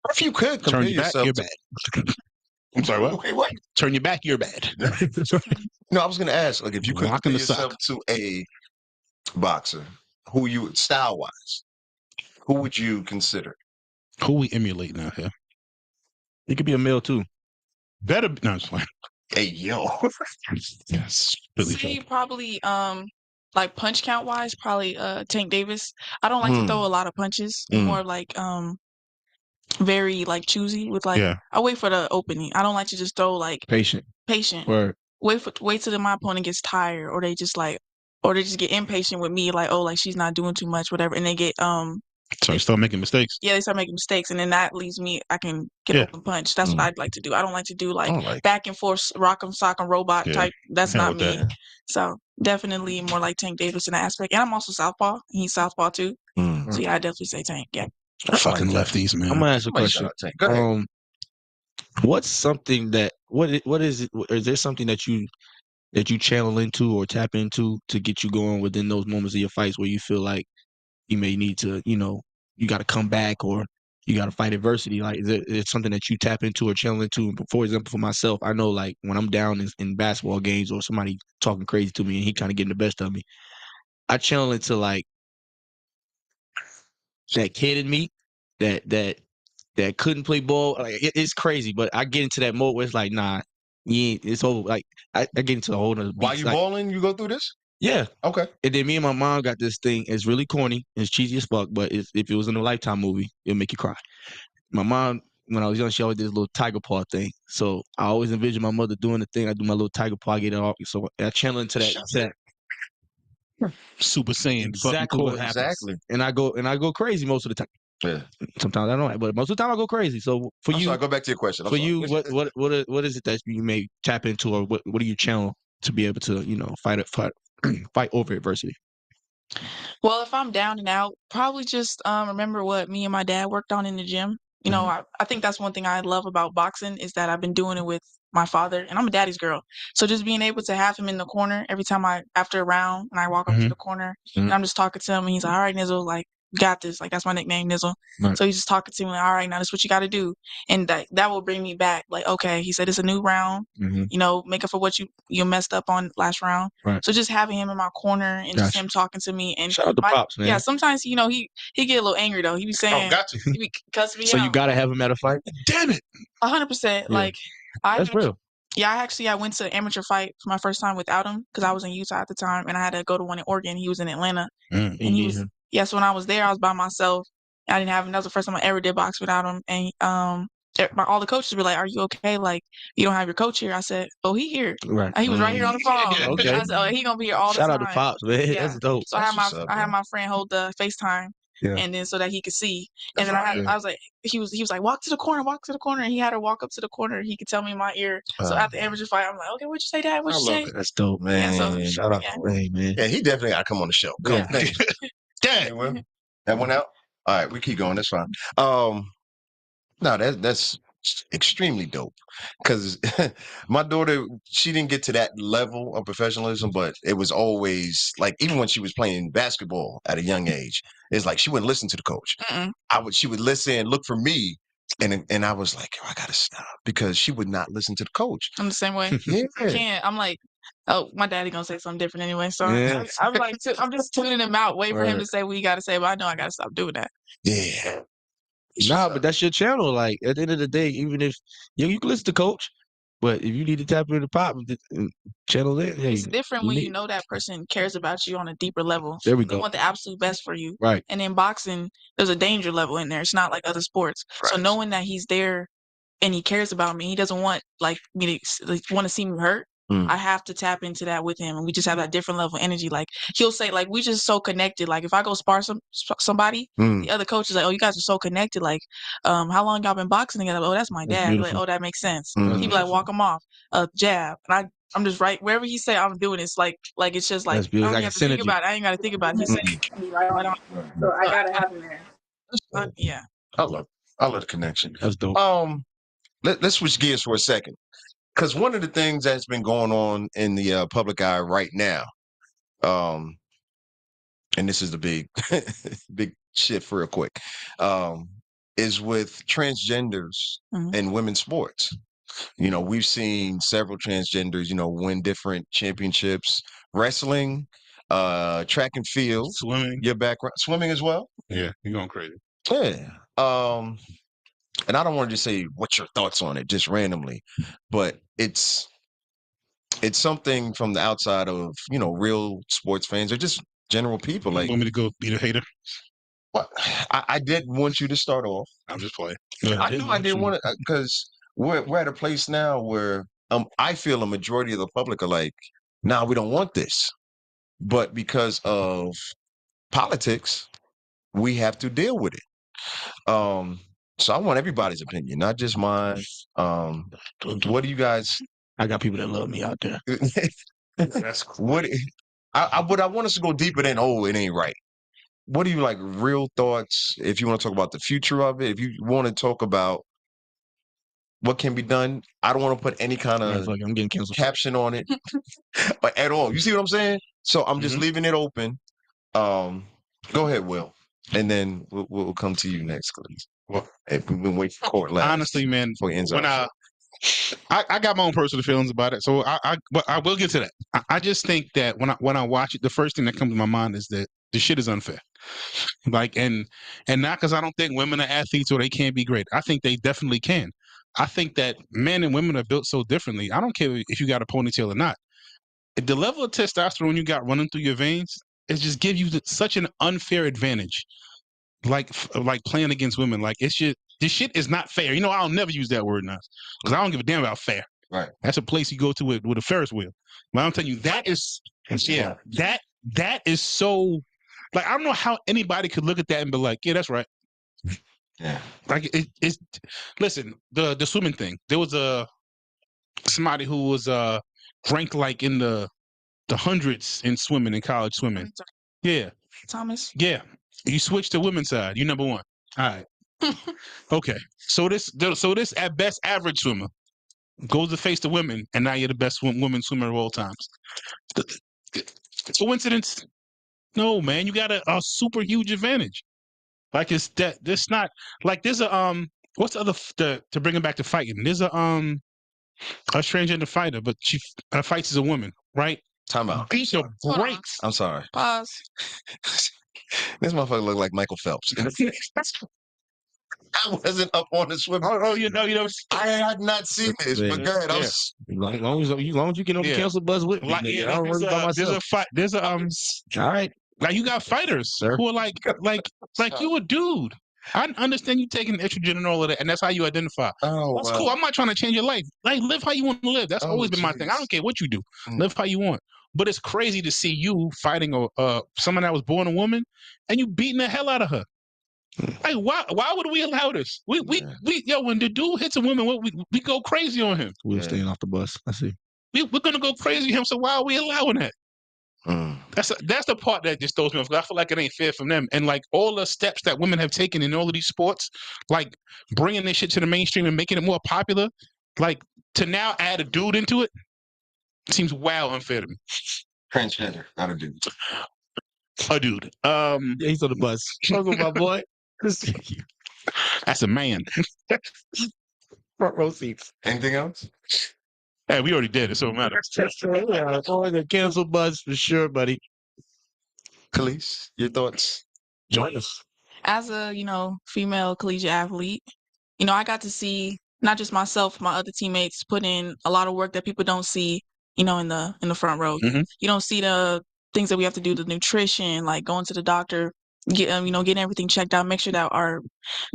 Or if you could compare Turn your back, yourself you're to- bad. I'm sorry, what? Wait, what? Turn your back, you're bad. No, I was going to ask, like, if you could Rock compare in the sock. yourself to a boxer, who you style-wise, who would you consider? Who we emulate now here? It could be a male too. Better. No, it's fine. Hey, yo. Yes. Really Say fun. probably like punch count wise, probably Tank Davis. I don't like to throw a lot of punches. Mm. More like very like choosy with like Yeah. I wait for the opening. I don't like to just throw like Patient. patient. Wait till my opponent gets tired or they just get impatient with me, like, oh, like she's not doing too much, whatever, and they get So you start making mistakes. yeah, they start making mistakes, and then that leaves me. I can get Yeah. open punch. That's what I'd like to do. I don't like to do like I don't like back and forth, rock 'em, sock 'em, robot Yeah. type. That's Hell not with me. that. So definitely more like Tank Davis in that aspect. And I'm also southpaw. And he's southpaw too. So yeah, I definitely say Tank. Yeah. Fucking lefties, man. I'm gonna ask you a Somebody shout question. out Tank. Go ahead. What's something that what is it? Is there something that you channel into or tap into to get you going within those moments of your fights where you feel like you may need to, you got to come back or you got to fight adversity? Like, is it something that you tap into or channel into? For example, for myself, I know like when I'm down in basketball games or somebody talking crazy to me and he kind of getting the best of me, I channel into like that kid in me that couldn't play ball. Like it's crazy, but I get into that mode where it's like, nah, it's over. Like I get into a whole nother beat. While you like, balling, you go through this? Yeah. Okay. And then me and my mom got this thing. It's really corny. It's cheesy as fuck, but if it was in a Lifetime movie, it'll make you cry. My mom, when I was young, she always did this little tiger paw thing. So I always envision my mother doing the thing. I do my little tiger paw, get it off. So I channel into that. Super Saiyan. Exactly what happens. Exactly. And I go crazy most of the time. Yeah. Sometimes I don't, but most of the time I go crazy. So for you, sorry, go back to your question. For you, what is it that you may tap into, or what do you channel to be able to fight over adversity? Well, if I'm down and out, probably just remember what me and my dad worked on in the gym. You know, I think that's one thing I love about boxing is that I've been doing it with my father, and I'm a daddy's girl. So just being able to have him in the corner every time after a round, and I walk up to the corner, and I'm just talking to him, and he's like, "All right, Nizzle, like, you got this." Like, that's my nickname, Nizzle. Right. So he's just talking to me, like, "All right, now this is what you got to do," and that will bring me back. Like, okay, he said it's a new round. You know, make up for what you messed up on last round. Right. So just having him in my corner and just him talking to me, and shout out to Pops, man. yeah, sometimes he get a little angry though. He be saying, got to. he be cussing me So out. you gotta have him at a fight. Damn it. 100%. Yeah. Like That's real. Yeah, I went to an amateur fight for my first time without him because I was in Utah at the time, and I had to go to one in Oregon. He was in Atlanta, and he was So when I was there, I was by myself. I didn't have him. That was the first time I ever did box without him, and all the coaches were like, "Are you okay? Like, you don't have your coach here." I said, "Oh, he here. Right. He was right here on the phone." Okay. I said, "Oh, he gonna be here all the time." Shout out to Pops, man. Yeah. That's dope. So That's I had my friend hold the FaceTime, Yeah. and then so that he could see. And That's then I was like, he was like, walk to the corner, and he had her walk up to the corner. He could tell me in my ear. So at the amateur fight, I'm like, "Okay, what'd you say, Dad? What'd you say?" That's dope, Man. Yeah, so Shout out to Ray, man. Yeah, he definitely got to come on the show. Come Yeah. on. Dang. That went out? All right, we keep going. That's fine. No, that's extremely dope because my daughter, she didn't get to that level of professionalism, but it was always like, even when she was playing basketball at a young age, it's like she wouldn't listen to the coach. She would listen, look for me, and I was like, I gotta stop because she would not listen to the coach. I'm the same way. Yeah. I can't. I'm like, oh, my daddy gonna say something different anyway. So Yeah. I'm like, I'm just tuning him out, waiting for him Right. to say what he got to say. But I know I gotta stop doing that. Yeah. Nah, but that's your channel. Like at the end of the day, even if you can listen to Coach, but if you need to tap into Pop, channel it. Hey, It's different when you know that person cares about you on a deeper level. There we They go. want the absolute best for you. Right. And in boxing, there's a danger level in there. It's not like other sports. So Right. knowing that he's there and he cares about me, he doesn't want me to want to see me hurt. I have to tap into that with him, and we just have that different level of energy. Like he'll say, like we just so connected. Like if I go spar somebody, the other coach is like, "Oh, you guys are so connected. Like, how long y'all been boxing together?" "Oh, that's my That's dad." Like, beautiful. "Oh, that makes sense." Mhm. He be like, "Walk him off, jab," and I'm just right wherever he say I'm doing. It's like it's just like That's I beautiful. don't Like have a to think synergy. about it. I ain't got to think about it. He said me right on. So I gotta have him there. Yeah. I love the connection. That's dope. Let's switch gears for a second. Because one of the things that's been going on in the public eye right now, and this is the big, big shift real quick, is with transgenders in women's sports. You know, we've seen several transgenders, win different championships, wrestling, track and field, Swimming. your background, swimming as well. Yeah, you're going crazy. Yeah. And I don't want to just say what's your thoughts on it, just randomly, but it's something from the outside of, real sports fans or just general people. You Like, want me to go be the hater? what? I didn't want you to start off. I'm just playing. I knew I didn't want to, because we're at a place now where I feel a majority of the public are like, nah, we don't want this. But because of politics, we have to deal with it. So I want everybody's opinion, not just mine. What do you guys? I got people that love me out there. That's what But I want us to go deeper than it ain't right. What do you like? Real thoughts? If you want to talk about the future of it, if you want to talk about what can be done, I don't want to put any kind of I'm getting canceled. caption on it at all. You see what I'm saying? So I'm just Mhm. leaving it open. Go ahead, Will, and then we'll come to you next, please. Well, If we've been waiting for court last. honestly, man, before it ends when our I got my own personal feelings about it, so but I will get to that. I just think that when I watch it, the first thing that comes to my mind is that the shit is unfair. Like, and not because I don't think women are athletes or they can't be great. I think they definitely can. I think that men and women are built so differently. I don't care if you got a ponytail or not. The level of testosterone you got running through your veins is just give you such an unfair advantage. Like playing against women, like it's just this shit is not fair. You know, I'll never use that word now because I don't give a damn about fair. Right. That's a place you go to with a Ferris wheel. But I'm telling you, that is that is so. Like, I don't know how anybody could look at that and be like, yeah, that's right. Yeah. Like it's listen, the swimming thing. There was somebody who was ranked like in the hundreds in swimming, in college swimming. Yeah. Thomas. Yeah. You switch to women's side. You number one. All right. Okay. So this at best average swimmer goes to face the women, and now you're the best woman swimmer of all times. Coincidence? No, man. You got a super huge advantage. Like, it's that this not like there's a what's the other to bring it back to fighting? There's a transgender fighter, but she fights as a woman, right? Time out. Beat your Hold on. brakes. I'm sorry. Pause. This motherfucker look like Michael Phelps. I wasn't up on the swim. Oh, you know. I had not seen this, but go ahead. I was. As long as you get on the Yeah. cancel bus with me, Like, nigga, I don't worry about there's myself. a fight. There's a All right, like you got fighters Sir. who are like you a dude. I understand you taking estrogen and all of that, and that's how you identify. Oh, That's wow. cool. I'm not trying to change your life. Like, live how you want to live. That's Oh, always been my thing. I jeez. don't care what you do. Mm. Live how you want. But it's crazy to see you fighting someone that was born a woman, and you beating the hell out of her. Like, why would we allow this? We when the dude hits a woman, we go crazy on him. we're Yeah. staying off the bus. I see. We're gonna go crazy on him. So why are we allowing that? Mm. That's the part that just throws me off. I feel like it ain't fair from them. And like all the steps that women have taken in all of these sports, like bringing this shit to the mainstream and making it more popular, like to now add a dude into it, seems wow unfair to me. Transgender, not a dude. A dude. Yeah, he's on the bus. Struggle, my boy. That's a man. Front row seats. Anything else? Hey, we already did it, so it matters. Yeah, on the cancel bus for sure, buddy. Kelese, your thoughts? Join us. As a, female collegiate athlete, I got to see not just myself, my other teammates put in a lot of work that people don't see, in the front row. Mhm. You don't see the things that we have to do, the nutrition, like going to the doctor, getting everything checked out, make sure that our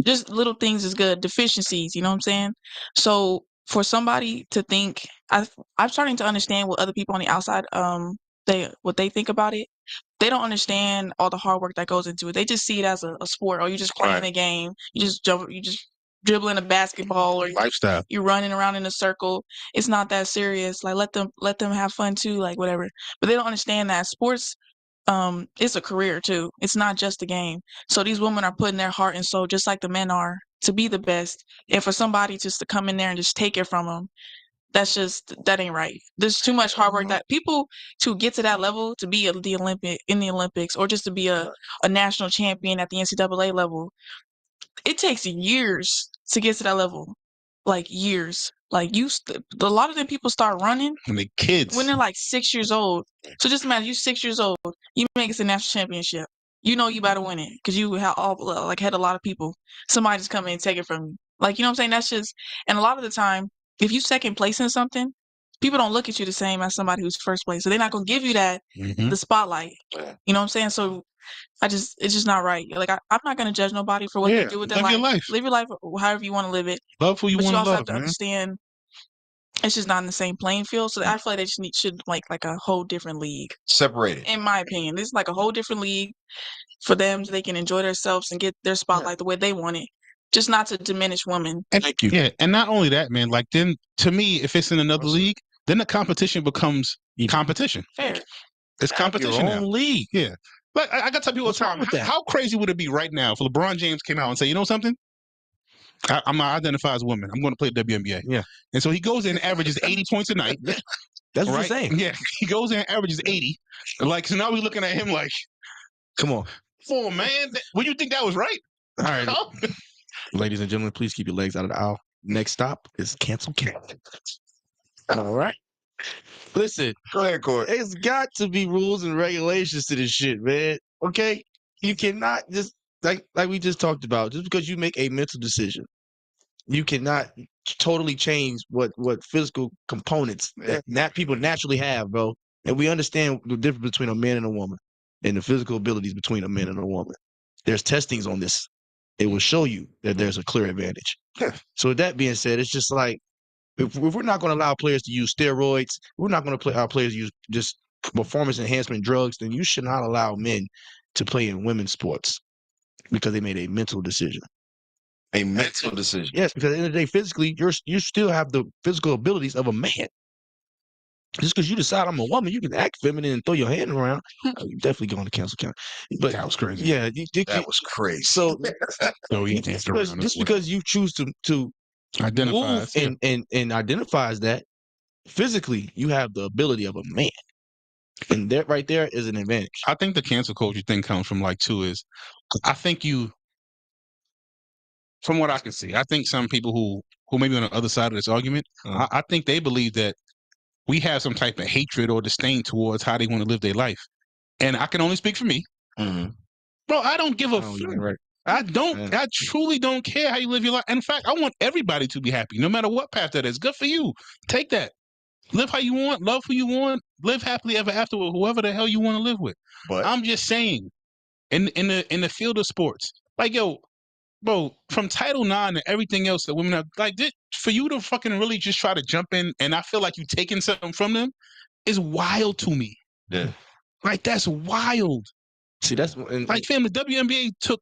just little things is good, deficiencies, you know what I'm saying? So for somebody to think, I'm starting to understand what other people on the outside, what they think about it. They don't understand all the hard work that goes into it. They just see it as a sport, or you just playing Right. a game. You just dribbling a basketball, or Lifestyle. you're running around in a circle. It's not that serious. Like, let them have fun too, like whatever. But they don't understand that sports, it's a career too. It's not just a game. So these women are putting their heart and soul, just like the men are, to be the best. And for somebody just to come in there and just take it from them, that ain't right. There's too much hard work that people to get to that level, to be in the Olympics, or just to be a national champion at the NCAA level. It takes years to get to that level, like years. Like a lot of them people start running And the kids. when they're like 6 years old. So just imagine, you 6 years old, you make it to the national championship. You know you better win it because you had a lot of people. Somebody just come in and take it from you. Like, you know what I'm saying? That's just, and a lot of the time, if you second place in something, people don't look at you the same as somebody who's first place. So they're not gonna give you that Mhm. the spotlight. You know what I'm saying? So it's just not right. Like, I'm not gonna judge nobody for what they do with their live your life. Live your life however you want to live it. Love who you But want you to also love, have to man. understand it's just not in the same playing field. So I feel like they just should like a whole different league. Separated. In my opinion, this is like a whole different league for them, so they can enjoy themselves and get their spotlight the way they want it. Just not to diminish women. Thank you. Yeah, and not only that, man. Like, then to me, if it's in another league, then the competition becomes competition. Fair. It's competition Your now. own league. Yeah. Like I got to tell people all What's the wrong time, with that? how crazy would it be right now if LeBron James came out and say, you know something? I'm not identify as a woman. I'm going to play WNBA. Yeah. And so he goes in and averages 80 points a night. Yeah. That's what right? you're saying. Yeah. He goes in and averages 80. Like, so now we're looking at him like, Come on. oh, man. Would you think that was right? All right. Ladies and gentlemen, please keep your legs out of the aisle. Next stop is Cancel Canada. All right. Listen, Go ahead, Court. it's got to be rules and regulations to this shit, man. Okay? You cannot just like we just talked about, just because you make a mental decision, you cannot totally change what physical components that people naturally have, bro. And we understand the difference between a man and a woman and the physical abilities between a man and a woman. There's testings on this. It will show you that there's a clear advantage. So with that being said, it's just like, if we're not going to allow players to use steroids, we're not going to allow players to use just performance enhancement drugs, then you should not allow men to play in women's sports because they made a mental decision. A mental decision. Yes, because at the end of the day, physically, you still have the physical abilities of a man. Just because you decide I'm a woman, you can act feminine and throw your hand around. You're definitely going to cancel count. But that was crazy. Yeah, That was crazy. So just because you choose to identify and identifies that physically, you have the ability of a man, and that right there is an advantage. I think the cancel culture thing comes from like two is, I think from what I can see, I think some people who may be on the other side of this argument, I think they believe that we have some type of hatred or disdain towards how they want to live their life. And I can only speak for me. Mm-hmm. Bro, I don't give a fuck. Right. I truly don't care how you live your life. In fact, I want everybody to be happy, no matter what path that is. Good for you. Take that. Live how you want, love who you want, live happily ever after with whoever the hell you want to live with. But I'm just saying, in the field of sports, like, yo, bro, from Title IX and everything else that women have, like, for you to fucking really just try to jump in, and I feel like you taking something from them, is wild to me. Yeah. Like, that's wild. See, that's like, fam, the WNBA took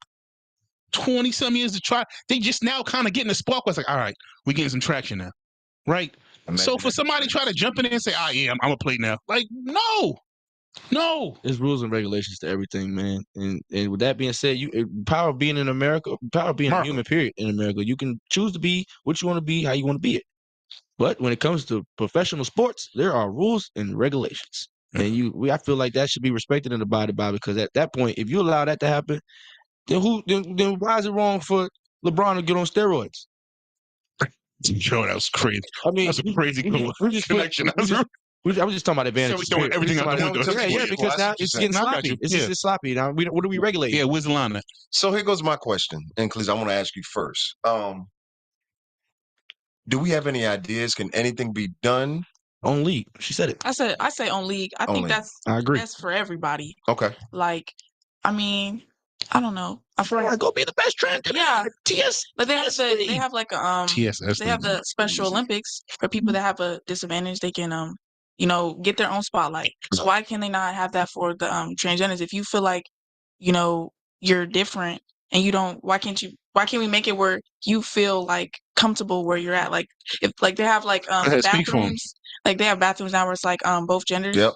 20-some years to try. They just now kind of getting a spark. It's like, all right, we're getting some traction now, right? So for somebody to try to jump in and say, yeah, I'm gonna play now. Like, no. There's rules and regulations to everything, man. And with that being said, power of being in America, power of being a human, period, in America. You can choose to be what you want to be, how you want to be it. But when it comes to professional sports, there are rules and regulations. And I feel like that should be respected and abided by, because at that point, if you allow that to happen, then why is it wrong for LeBron to get on steroids? Yo, that was crazy. I mean, that's a crazy connection. I was just talking about advantages. So we're throwing everything out the window. Yeah, because now it's getting sloppy. It's just sloppy. Now, what are we regulating? Yeah, where's the line at? So here goes my question, and Kelese, I want to ask you first. Do we have any ideas? Can anything be done? On league. She said it. I say on league. I think I agree. That's for everybody. Okay. Like, I mean, I don't know. I feel like go be the best trend. Yeah. TS. But they have like a TSS. They have the Special Olympics for people that have a disadvantage. They can get their own spotlight. So why can they not have that for the transgenders? If you feel like, you're different and you don't, why can't we make it where you feel like comfortable where you're at? Like, if like they have like bathrooms, like they have bathrooms now where it's like both genders. Yep.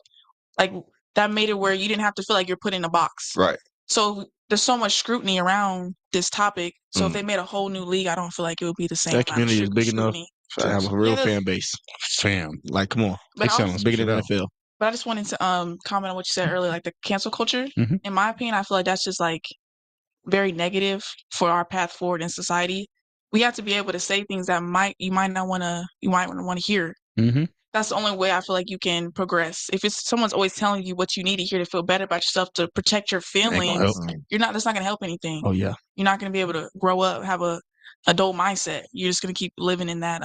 Like that made it where you didn't have to feel like you're put in a box. Right. So there's so much scrutiny around this topic. So if they made a whole new league, I don't feel like it would be the same. That community is big enough to have a real fan base. Fam. Like, come on. But it's bigger than NFL. But I just wanted to comment on what you said earlier, like the cancel culture. Mm-hmm. In my opinion, I feel like that's just like very negative for our path forward in society. We have to be able to say things that you might want to hear. Mm-hmm. That's the only way I feel like you can progress. If it's someone's always telling you what you need to hear to feel better about yourself, to protect your feelings, that's not going to help anything. Oh yeah. You're not going to be able to grow up, have a adult mindset. You're just going to keep living in that,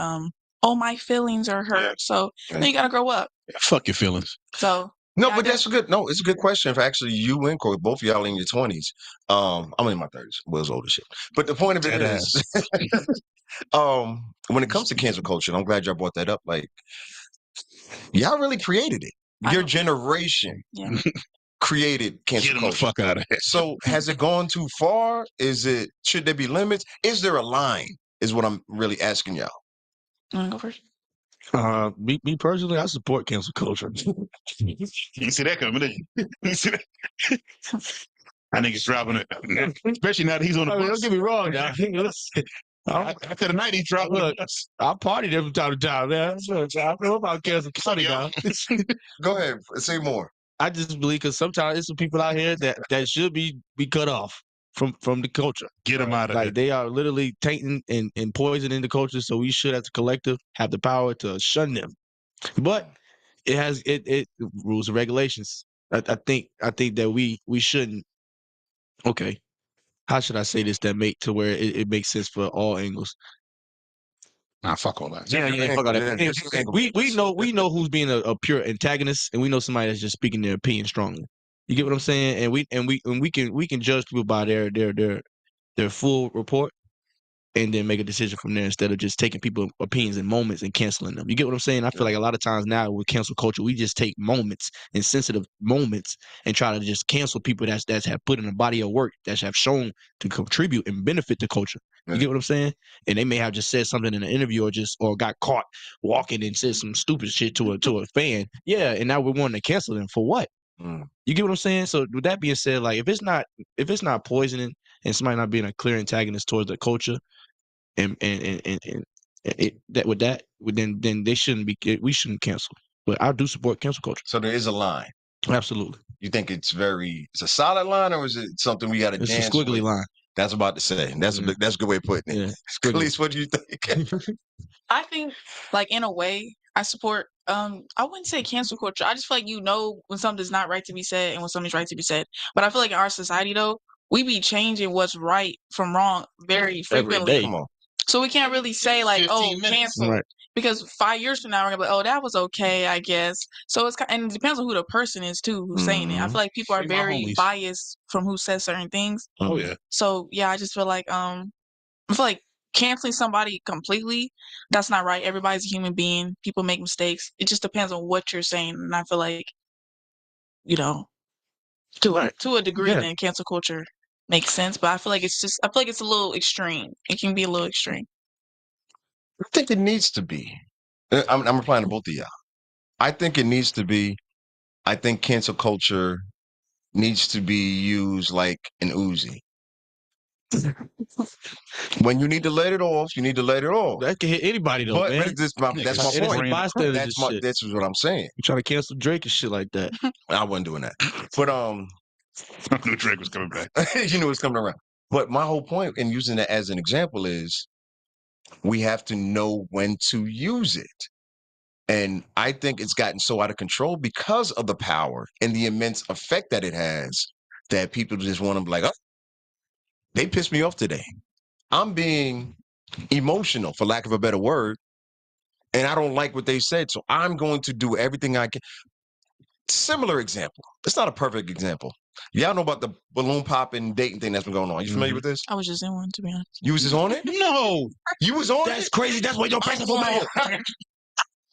my feelings are hurt. So then you got to grow up. Fuck your feelings. So no, but it's a good question. If actually you and Corey, both of y'all in your 20s, I'm in my 30s. Will's old as shit. But the point of it is, when it comes to cancel culture, I'm glad y'all brought that up. Like, y'all really created it. Your generation created cancel culture. Get the fuck out of here. So has it gone too far? Should there be limits? Is there a line? Is what I'm really asking y'all. You want to go first? Me personally, I support cancel culture. You see that coming, didn't you? You see that? I think he's dropping it, especially now that he's on the I mean, bus. don't get me wrong now. Listen, After the night, he's dropping look, it. I partied every time to time, man. Look, I know about cancel culture now. Go ahead, say more. I just believe because sometimes there's some people out here that should be cut off from the culture. Get him out of Like there. they are literally tainting and poisoning the culture. So we should, as a collective, have the power to shun them. But it has it rules and regulations. I think that we shouldn't. Okay, how should I say this that make to where it makes sense for all angles? Nah, fuck all that. Yeah, fuck all that. We know who's being a pure antagonist, and we know somebody that's just speaking their opinion strongly. You get what I'm saying? And we can judge people by their full report, and then make a decision from there instead of just taking people's opinions and moments and canceling them. You get what I'm saying? I feel like a lot of times now with cancel culture, we just take moments and sensitive moments and try to just cancel people that have put in a body of work, that have shown to contribute and benefit the culture. You get what I'm saying? And they may have just said something in an interview or got caught walking and said some stupid shit to a fan. Yeah, and now we're wanting to cancel them for what? You get what I'm saying? So with that being said, like if it's not poisoning and somebody not being a clear antagonist towards the culture, and then they shouldn't be. We shouldn't cancel. But I do support cancel culture. So there is a line. Absolutely. You think it's a solid line, or is it something we got to dance It's a squiggly with? line. That's about to say. That's a good way of putting it. Yeah, Kelese, what do you think? I think, like, in a way, I support, I wouldn't say cancel culture. I just feel like when something's not right to be said and when something's right to be said. But I feel like in our society, though, we be changing what's right from wrong very frequently. day. Come on. So we can't really say, like, 15 minutes. cancel. Right. Because 5 years from now, we're gonna be like, oh, that was okay, I guess. So and it depends on who the person is, too, who's saying it. I feel like people are Free my very homies. biased from who says certain things. Oh yeah. So, yeah, I just feel like, I feel like canceling somebody completely, that's not right. Everybody's a human being. People make mistakes. It just depends on what you're saying. And I feel like, to a degree, Yeah. then cancel culture makes sense. But I feel like it's a little extreme. It can be a little extreme. I think it needs to be. I'm replying to both of y'all. I think it needs to be. I think cancel culture needs to be used like an Uzi. When you need to let it off, you need to let it off. That can hit anybody though, But man. that's my Innocent point. bystanders That's and shit. That's what I'm saying. You trying to cancel Drake and shit like that. I wasn't doing that. But I knew Drake was coming back. you knew it's coming around. But my whole point in using that as an example is we have to know when to use it. And I think it's gotten so out of control because of the power and the immense effect that it has that people just want to be like, oh, they pissed me off today. I'm being emotional, for lack of a better word, and I don't like what they said. So I'm going to do everything I can. Similar example. It's not a perfect example. Y'all know about the balloon popping dating thing that's been going on. You familiar with this? I was just in one, to be honest. You was just on it? No. You was on That's it? crazy. That's what your pressing for, man.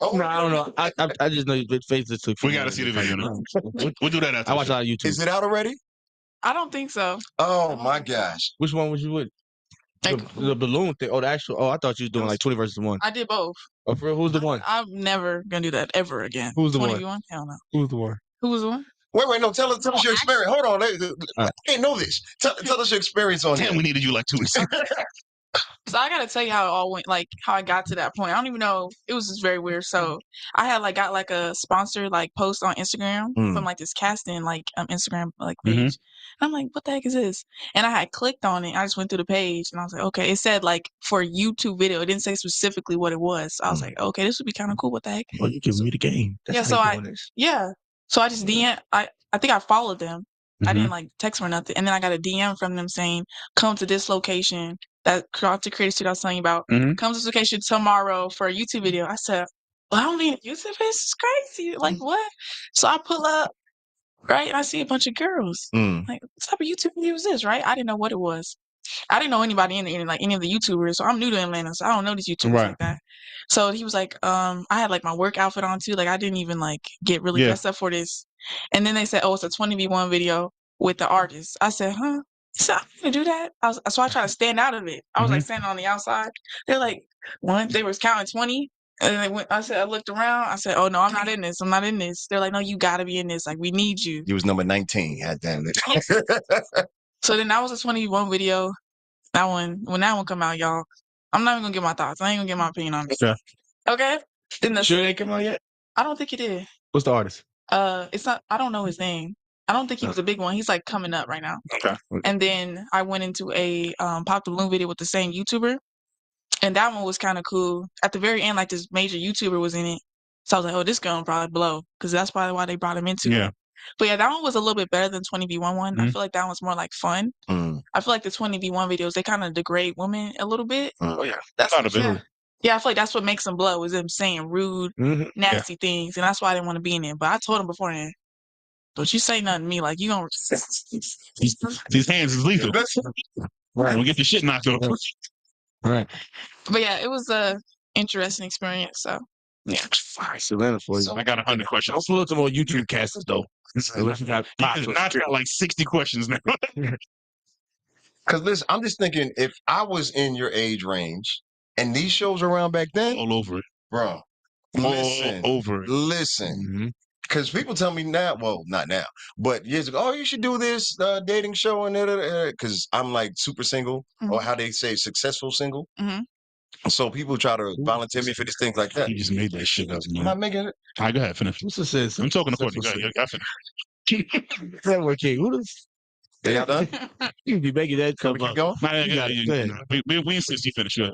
Oh, No, I don't know. I just know your face just took. We got to see the video. Now. We'll do that after. I watch the a lot of YouTube. Is it out already? I don't think so. Oh my gosh. Which one was you with? The balloon thing. Oh, the actual. Oh, I thought you was doing like 20 versus 1. I did both. Oh, for real? Who's the one? I'm never gonna do that ever again. Who's the 20v1? one? Hell no. Who's the one? Who was the one? Wait, no, tell us your experience. Hold on. I can't know this. Tell us your experience on Damn, it. we needed you like 2 weeks. So I gotta tell you how it all went, like how I got to that point. I don't even know. It was just very weird. So I had got a sponsored post on Instagram from this casting Instagram page. And I'm like, what the heck is this? And I had clicked on it. I just went through the page and I was like, okay. It said for YouTube video. It didn't say specifically what it was. So I was like, okay, this would be kind of cool. What the heck? Well, you giving me the game. That's So I just DM. I think I followed them. I didn't text them or nothing. And then I got a DM from them saying, come to this location that Content Creator Studio I was telling you about. Come to this location tomorrow for a YouTube video. I said, well, I don't need a YouTube video. This is crazy. Like, what? So I pull up, right? And I see a bunch of girls. Like, what type of YouTube video is this, right? I didn't know what it was. I didn't know anybody in there, any of the YouTubers. So I'm new to Atlanta, so I don't know these YouTubers like that. So he was like, I had my work outfit on too. I didn't even get really dressed up for this. And then they said, oh, it's a 20v1 video with the artist. I said, huh? So I'm gonna do that. So I tried to stand out of it. I was standing on the outside. They're like, they was counting 20. And I looked around. I said, "Oh no, I'm not in this. I'm not in this." They're like, "No, you got to be in this. Like, we need you." You was number 19. God damn it. So then that was a 21 video. When that one come out, y'all, I'm not even gonna get my thoughts. I ain't gonna get my opinion on it. Okay. Okay. Then Sure it ain't come out yet? I don't think it did. What's the artist? It's not. I don't know his name. I don't think he was a big one. He's like coming up right now. Okay. And then I went into a Pop the Balloon video with the same YouTuber, and that one was kind of cool. At the very end, like this major YouTuber was in it, so I was like, "Oh, this gonna probably blow," because that's probably why they brought him into it. But yeah, that one was a little bit better than 20v1 one. I feel like that one's more like fun. I feel like the 20v1 videos, they kind of degrade women a little bit. Oh yeah, That's Not a bit. Yeah, I feel like that's what makes them blow is them saying rude, nasty things, and that's why I didn't want to be in it. But I told him beforehand, don't you say nothing to me like you gonna. These hands is lethal. Right. We'll get your shit knocked off. Right. But yeah, it was a interesting experience. So yeah, Fire Selena for you. I got 100 questions. Let's look at some more YouTube casters though. Unless you got Not got like 60 questions now. Because listen, I'm just thinking if I was in your age range and these shows were around back then, All over it. bro, All listen, over it. listen. Because people tell me now, well, not now, but years ago, oh, you should do this dating show and because I'm like super single or how they say successful single. So people try to volunteer me for these things like that. You just made that shit up. I'm not making it. All right, go ahead, finish. What's it says? I'm talking to Courtney. Go ahead, I finish. That one king. Who does? They y'all done? You be making that Can we come keep up. going? Nah, You got it. Go ahead. We insist you finish. Go ahead.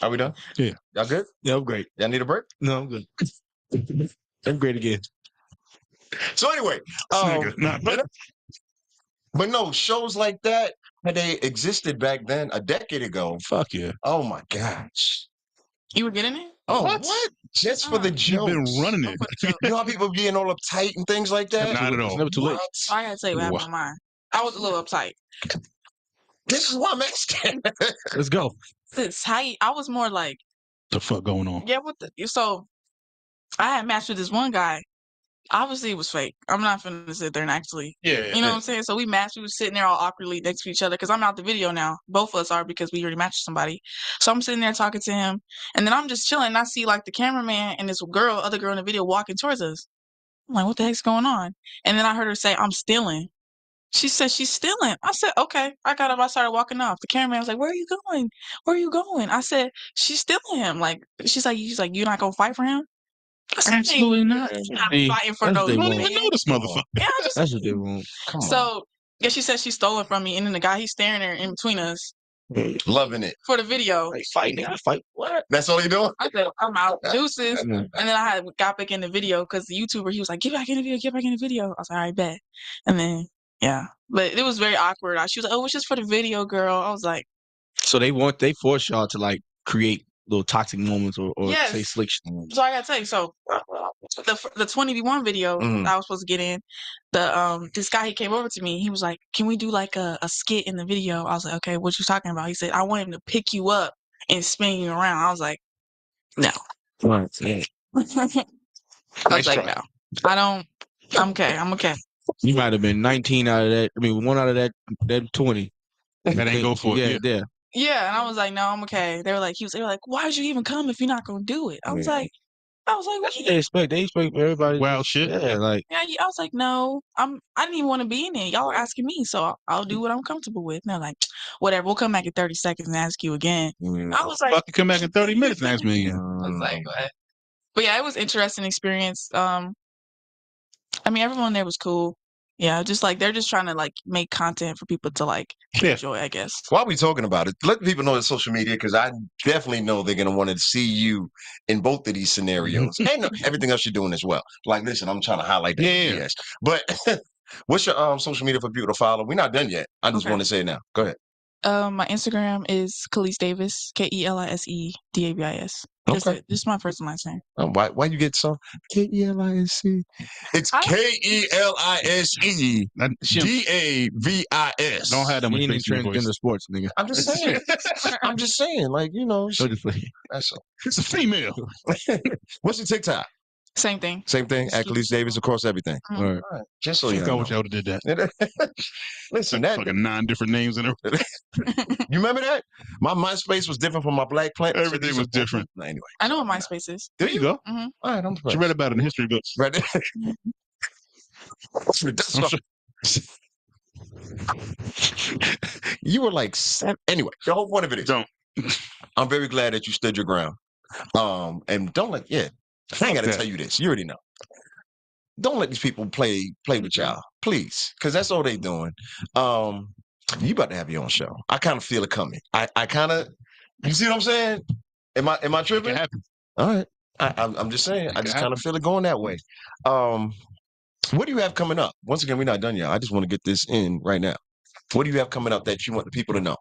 Are we done? Yeah. Y'all good? Yeah, I'm great. Y'all need a break? No, I'm good. I'm great again. So anyway, but no, shows like that, they existed back then a decade ago. Fuck yeah. Oh my gosh. you were getting it? Oh, what? Just for the You've jokes. been running it. You know how people being all uptight and things like that? Not at all. It's never too late. I gotta tell you what happened on mine. I was a little uptight. This is what I'm asking. Let's go. It's tight. I was more like, The fuck going on? yeah, what the? So I had matched with this one guy. Obviously, it was fake. I'm not finna sit there and actually, Yeah. you know what I'm saying? So we matched. We was sitting there all awkwardly next to each other because I'm out the video now. Both of us are because we already matched somebody. So I'm sitting there talking to him, and then I'm just chilling. And I see like the cameraman and this other girl in the video walking towards us. I'm like, what the heck's going on? And then I heard her say, "I'm stealing." She said she's stealing. I said, okay. I got up. I started walking off. The cameraman was like, where are you going? Where are you going? I said, she's stealing him. Like, she's like, you're not going to fight for him? I said, Absolutely not. I'm not fighting for no You don't man. even know this motherfucker. Yeah, I just, That's what they want. Come on. so, yeah, she said she stole it from me. And then the guy, he's staring there in between us Loving it. for the video. Like fight, nigga. Fight. What? That's all you doing? I said, I'm out. Deuces. Yeah. And then I got back in the video because the YouTuber, he was like, get back in the video, get back in the video. I was like, all right, bet. And then, yeah. But it was very awkward. She was like, oh, it's just for the video, girl. I was like, So they force y'all to like create little toxic moments or Yes. say slick shit. so I gotta tell you, so the 20v1 video that I was supposed to get in, this guy, he came over to me. He was like, can we do like a skit in the video? I was like, okay, what you talking about? He said, I want him to pick you up and spin you around. I was like, no. Right. Yeah. I was Nice like, try. no. I don't. I'm okay. You might have been 19 out of that. I mean, one out of that 20. That ain't go for it. Yeah. Yeah, and I was like, no, I'm okay. They were like, why'd you even come if you're not gonna do it? I was like, That's what what? they expect. They expect everybody. Wild shit. Yeah, like Yeah, I was like, no, I didn't even want to be in it. Y'all were asking me, so I'll do what I'm comfortable with. And they're like, whatever, we'll come back in 30 seconds and ask you again. I was like, Fuck, you come back in 30 minutes and ask me again. I was like, what? But yeah, it was interesting experience. I mean, everyone there was cool. Yeah, just like they're just trying to like make content for people to like enjoy, I guess. While we talking about it, let people know it's social media because I definitely know they're gonna want to see you in both of these scenarios and everything else you're doing as well. Like, listen, I'm trying to highlight that. Yeah. Yes. But what's your social media for people to follow? We're not done yet. I just Okay. want to say it now. Go ahead. My Instagram is Kelese Davis, KELISE DAVIS. Okay. This is my first and last name. Why you get so KELISE? It's KELISE DAVIS. Don't have that much you need face in your voice. transgender sports, nigga. I'm just saying. I'm just saying. Like, you know. So just like, That's all. It's a female. What's your TikTok? Same thing. Same thing. Just keep Kelese it Davis across everything. Mhm. All right. All right. Just so I you forgot know. what y'all would have did that. Listen, Like that fucking 9 different names in it. you remember that? My MySpace was different from my Black Planet. So Everything these was are- different. No, anyway. I know what MySpace is. Do There you go. hmm All right, I'm She read about it in history books. Read it. I'm sure. You were like 7. Anyway, the whole point of it is, Don't. I'm very glad that you stood your ground. And don't let, I ain't got to that. tell you this. You already know. Don't let these people play with y'all, please, because that's all they doing. You about to have your own show. I kind of feel it coming. I kind of, you see what I'm saying? Am I It can tripping? happen. All right. I'm just saying. I just kind of feel it going that way. What do you have coming up? Once again, we're not done yet. I just want to get this in right now. What do you have coming up that you want the people to know?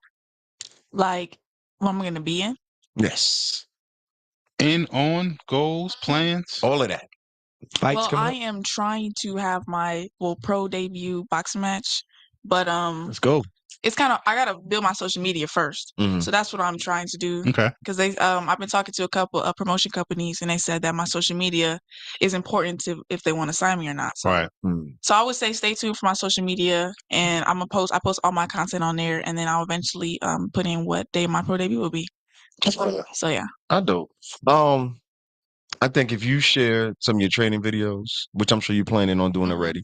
Like, what am I going to be in? Yes. In, on, goals, plans. All of that. Fights Well, coming I up. am trying to have my pro debut boxing match, but Let's go. it's kind of I gotta build my social media first. Mhm. So that's what I'm trying to do. Okay. Because they I've been talking to a couple of promotion companies, and they said that my social media is important to if they want to sign me or not. So, Right. so I would say stay tuned for my social media, and I post all my content on there, and then I'll eventually put in what day my pro debut will be. So yeah. I do. I think if you share some of your training videos, which I'm sure you're planning on doing Mhm. already,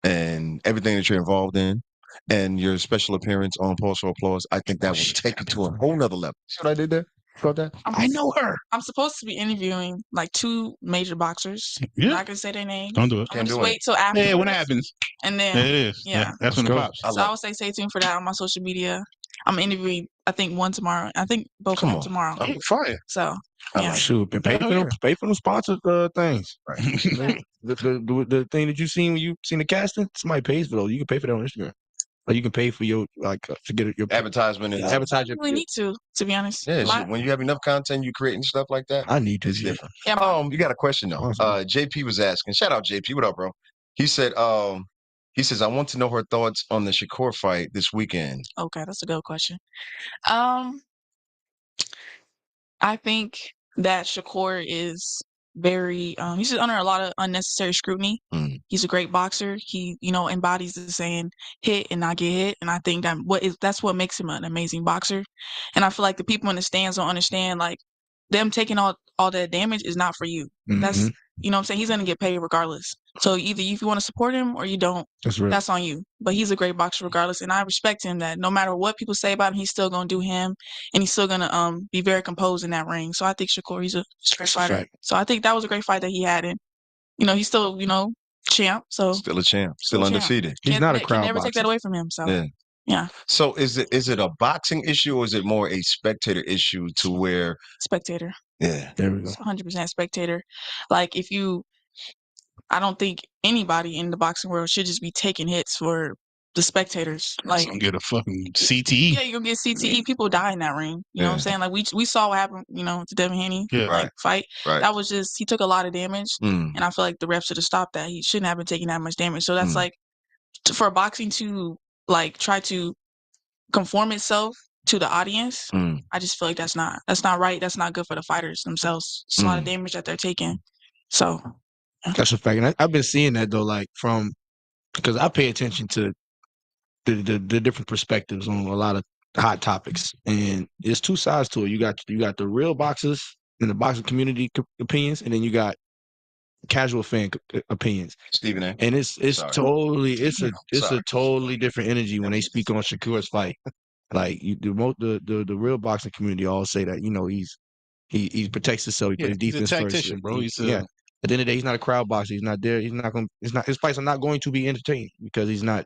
and everything that you're involved in, and your special appearance on Pause for Applause, I think that will take you to a whole nother level. See what I did there? Got that? I know her. I'm supposed to be interviewing like 2 major boxers. Yeah. Not gonna say their names. Don't do it. I'm Can't gonna just do it. wait till after. Yeah, when it happens. And Yeah, then it is. yeah. That's when it Let's go. pops. I So I love would say stay tuned for that on my social media. I'm interviewing, I think one tomorrow. I think both Come of them on. tomorrow. Oh, Fire. So I yeah. like Shoot, pay for Hell them. yeah. Pay for them sponsored things. Right. Man, the thing that you seen when you seen the casting, somebody pays for those. You can pay for that on Instagram. Or you can pay for your to get your Advertisement is advertise I your. really need to be honest. yeah. My- When you have enough content, you create and stuff like that. I need this It's year. different. yeah, You got a question though. Awesome. JP was asking. Shout out JP. What up, bro? He said, he says, I want to know her thoughts on the Shakur fight this weekend. okay, that's a good question. I think that Shakur is very he's just under a lot of unnecessary scrutiny. Mm. He's a great boxer. He, embodies the saying hit and not get hit. And I think that's what makes him an amazing boxer. And I feel like the people in the stands don't understand like them taking all that damage is not for you. That's Mhm. you know what I'm saying? He's gonna get paid regardless. So either if you want to support him or you don't, That's real. that's on you. But he's a great boxer regardless. And I respect him that no matter what people say about him, he's still gonna do him and he's still gonna be very composed in that ring. So I think Shakur, he's a great That's a fighter. fact. So I think that was a great fight that he had, and he's still champ. So Still a champ. Still Still a champ. undefeated. He's not a can crowd never take that boxer. away from him. So Yeah. yeah, So is it a boxing issue or is it more a spectator issue to where spectator. yeah. There we go. It's 100% spectator. Like I don't think anybody in the boxing world should just be taking hits for the spectators. Like Gonna get a fucking CTE. yeah, you're gonna get CTE. People die in that ring. You know what I'm Yeah. saying? Like we saw what happened, to Devin Haney Yeah. Right. fight. Right. That was just he took a lot of damage, Mm. and I feel like the refs should have stopped that. He shouldn't have been taking that much damage. So that's Mm. like for boxing to like try to conform itself to the audience. Mm. I just feel like that's not right. That's not good for the fighters themselves. It's a lot of damage that they're taking. So That's a fact. And I've been seeing that though, like because I pay attention to the different perspectives on a lot of hot topics, and there's 2 sides to it. You got the real boxers in the boxing community opinions, and then you got casual fan opinions. Stephen A. And it's Sorry. totally it's a Sorry. totally different energy when they speak on Shakur's fight. Like the real boxing community all say that he protects himself. He Yeah, plays he's a defense first. tactician, bro. He's yeah. At the end of the day, he's not a crowd boxer. He's not there. He's not going. His fights are not going to be entertaining because he's not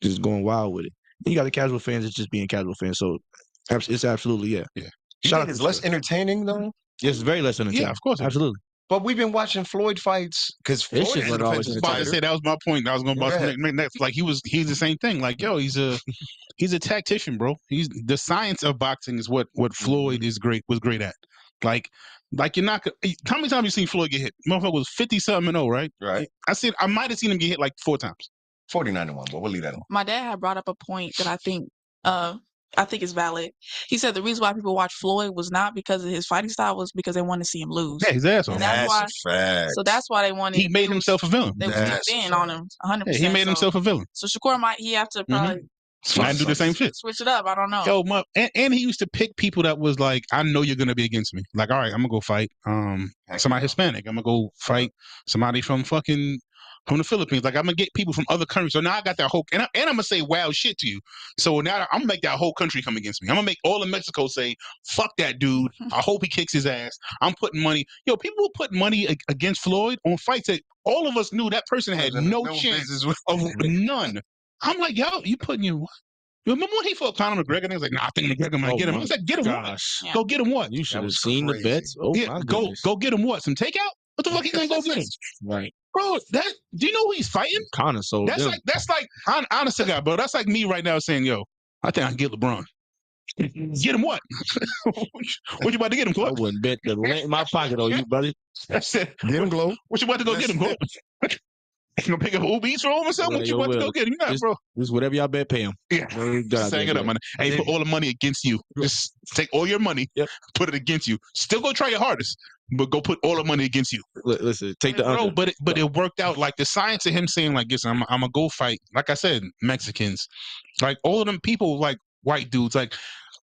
just going wild with it. Then you got the casual fans that's just being casual fans. So it's absolutely You Shout out think it's to less Shakur. entertaining though? Yes, it's very less entertaining. Yeah, of course. Absolutely. But we've been watching Floyd fights because Floyd It's just is a not always defensive I was about to fighter. say that was my point. I was going Go to ahead. make next. Like he's the same thing. Like he's a tactician, bro. He's the science of boxing is what Floyd was great at. Like you're not. How many times you seen Floyd get hit? Motherfucker was 50-something and 0, right? Right. I might have seen him get hit like 4 times. 49-1, but we'll leave that alone. my dad had brought up a point that I think I think it's valid. He said the reason why people watch Floyd was not because of his fighting style, was because they wanted to see him lose. Yeah, he's an asshole. And that's That's why. a fact. So that's why they wanted. He made himself a villain. They was That's deep in a on him, 100%. Yeah, he made himself a villain. So Shakur might have to probably And do the same shit. switch it up. I don't know. Yo, and he used to pick people that was like, I know you're gonna be against me. Like, all right, I'm gonna go fight somebody Hispanic. I'm gonna go fight somebody from the Philippines. Like, I'm gonna get people from other countries. So now I got that whole and I'm gonna say wild shit to you. So now I'm gonna make that whole country come against me. I'm gonna make all of Mexico say, fuck that dude. I hope he kicks his ass. I'm putting money. Yo, people will put money against Floyd on fights that all of us knew that person had no chance of none. I'm like, yo, you putting your what? You remember when he fought Conor McGregor? And he was like, nah, I think McGregor might get him. I was like, get him what? Yeah. Go get him what? You should have was seen crazy. the bets. Oh, Yeah, my go goodness. get him what? Some takeout? What the fuck he gonna go get him? Right. Bro, do you know who he's fighting? Connor sold That's them. like honest to God, bro. That's like me right now saying, yo, I think I can get LeBron. Get him what? What you about to get him, I Clark? wouldn't bet the lint in my pocket on you, buddy. I said, Get him, Glow. what you about to go get him, Clark? You gonna pick up Uber Eats for him or something? What you about to go get him? You're not, bro. Just whatever y'all bet, pay him. Yeah. Just hang it up, man. Hey, put all the money against you. Just take all your money, put it against you. Still go try your hardest, but go put all the money against you. Listen, take the under. Bro, but it worked out. Like the science of him saying, like, listen, I'm gonna go fight. Like I said, Mexicans, like all of them people, like white dudes. Like,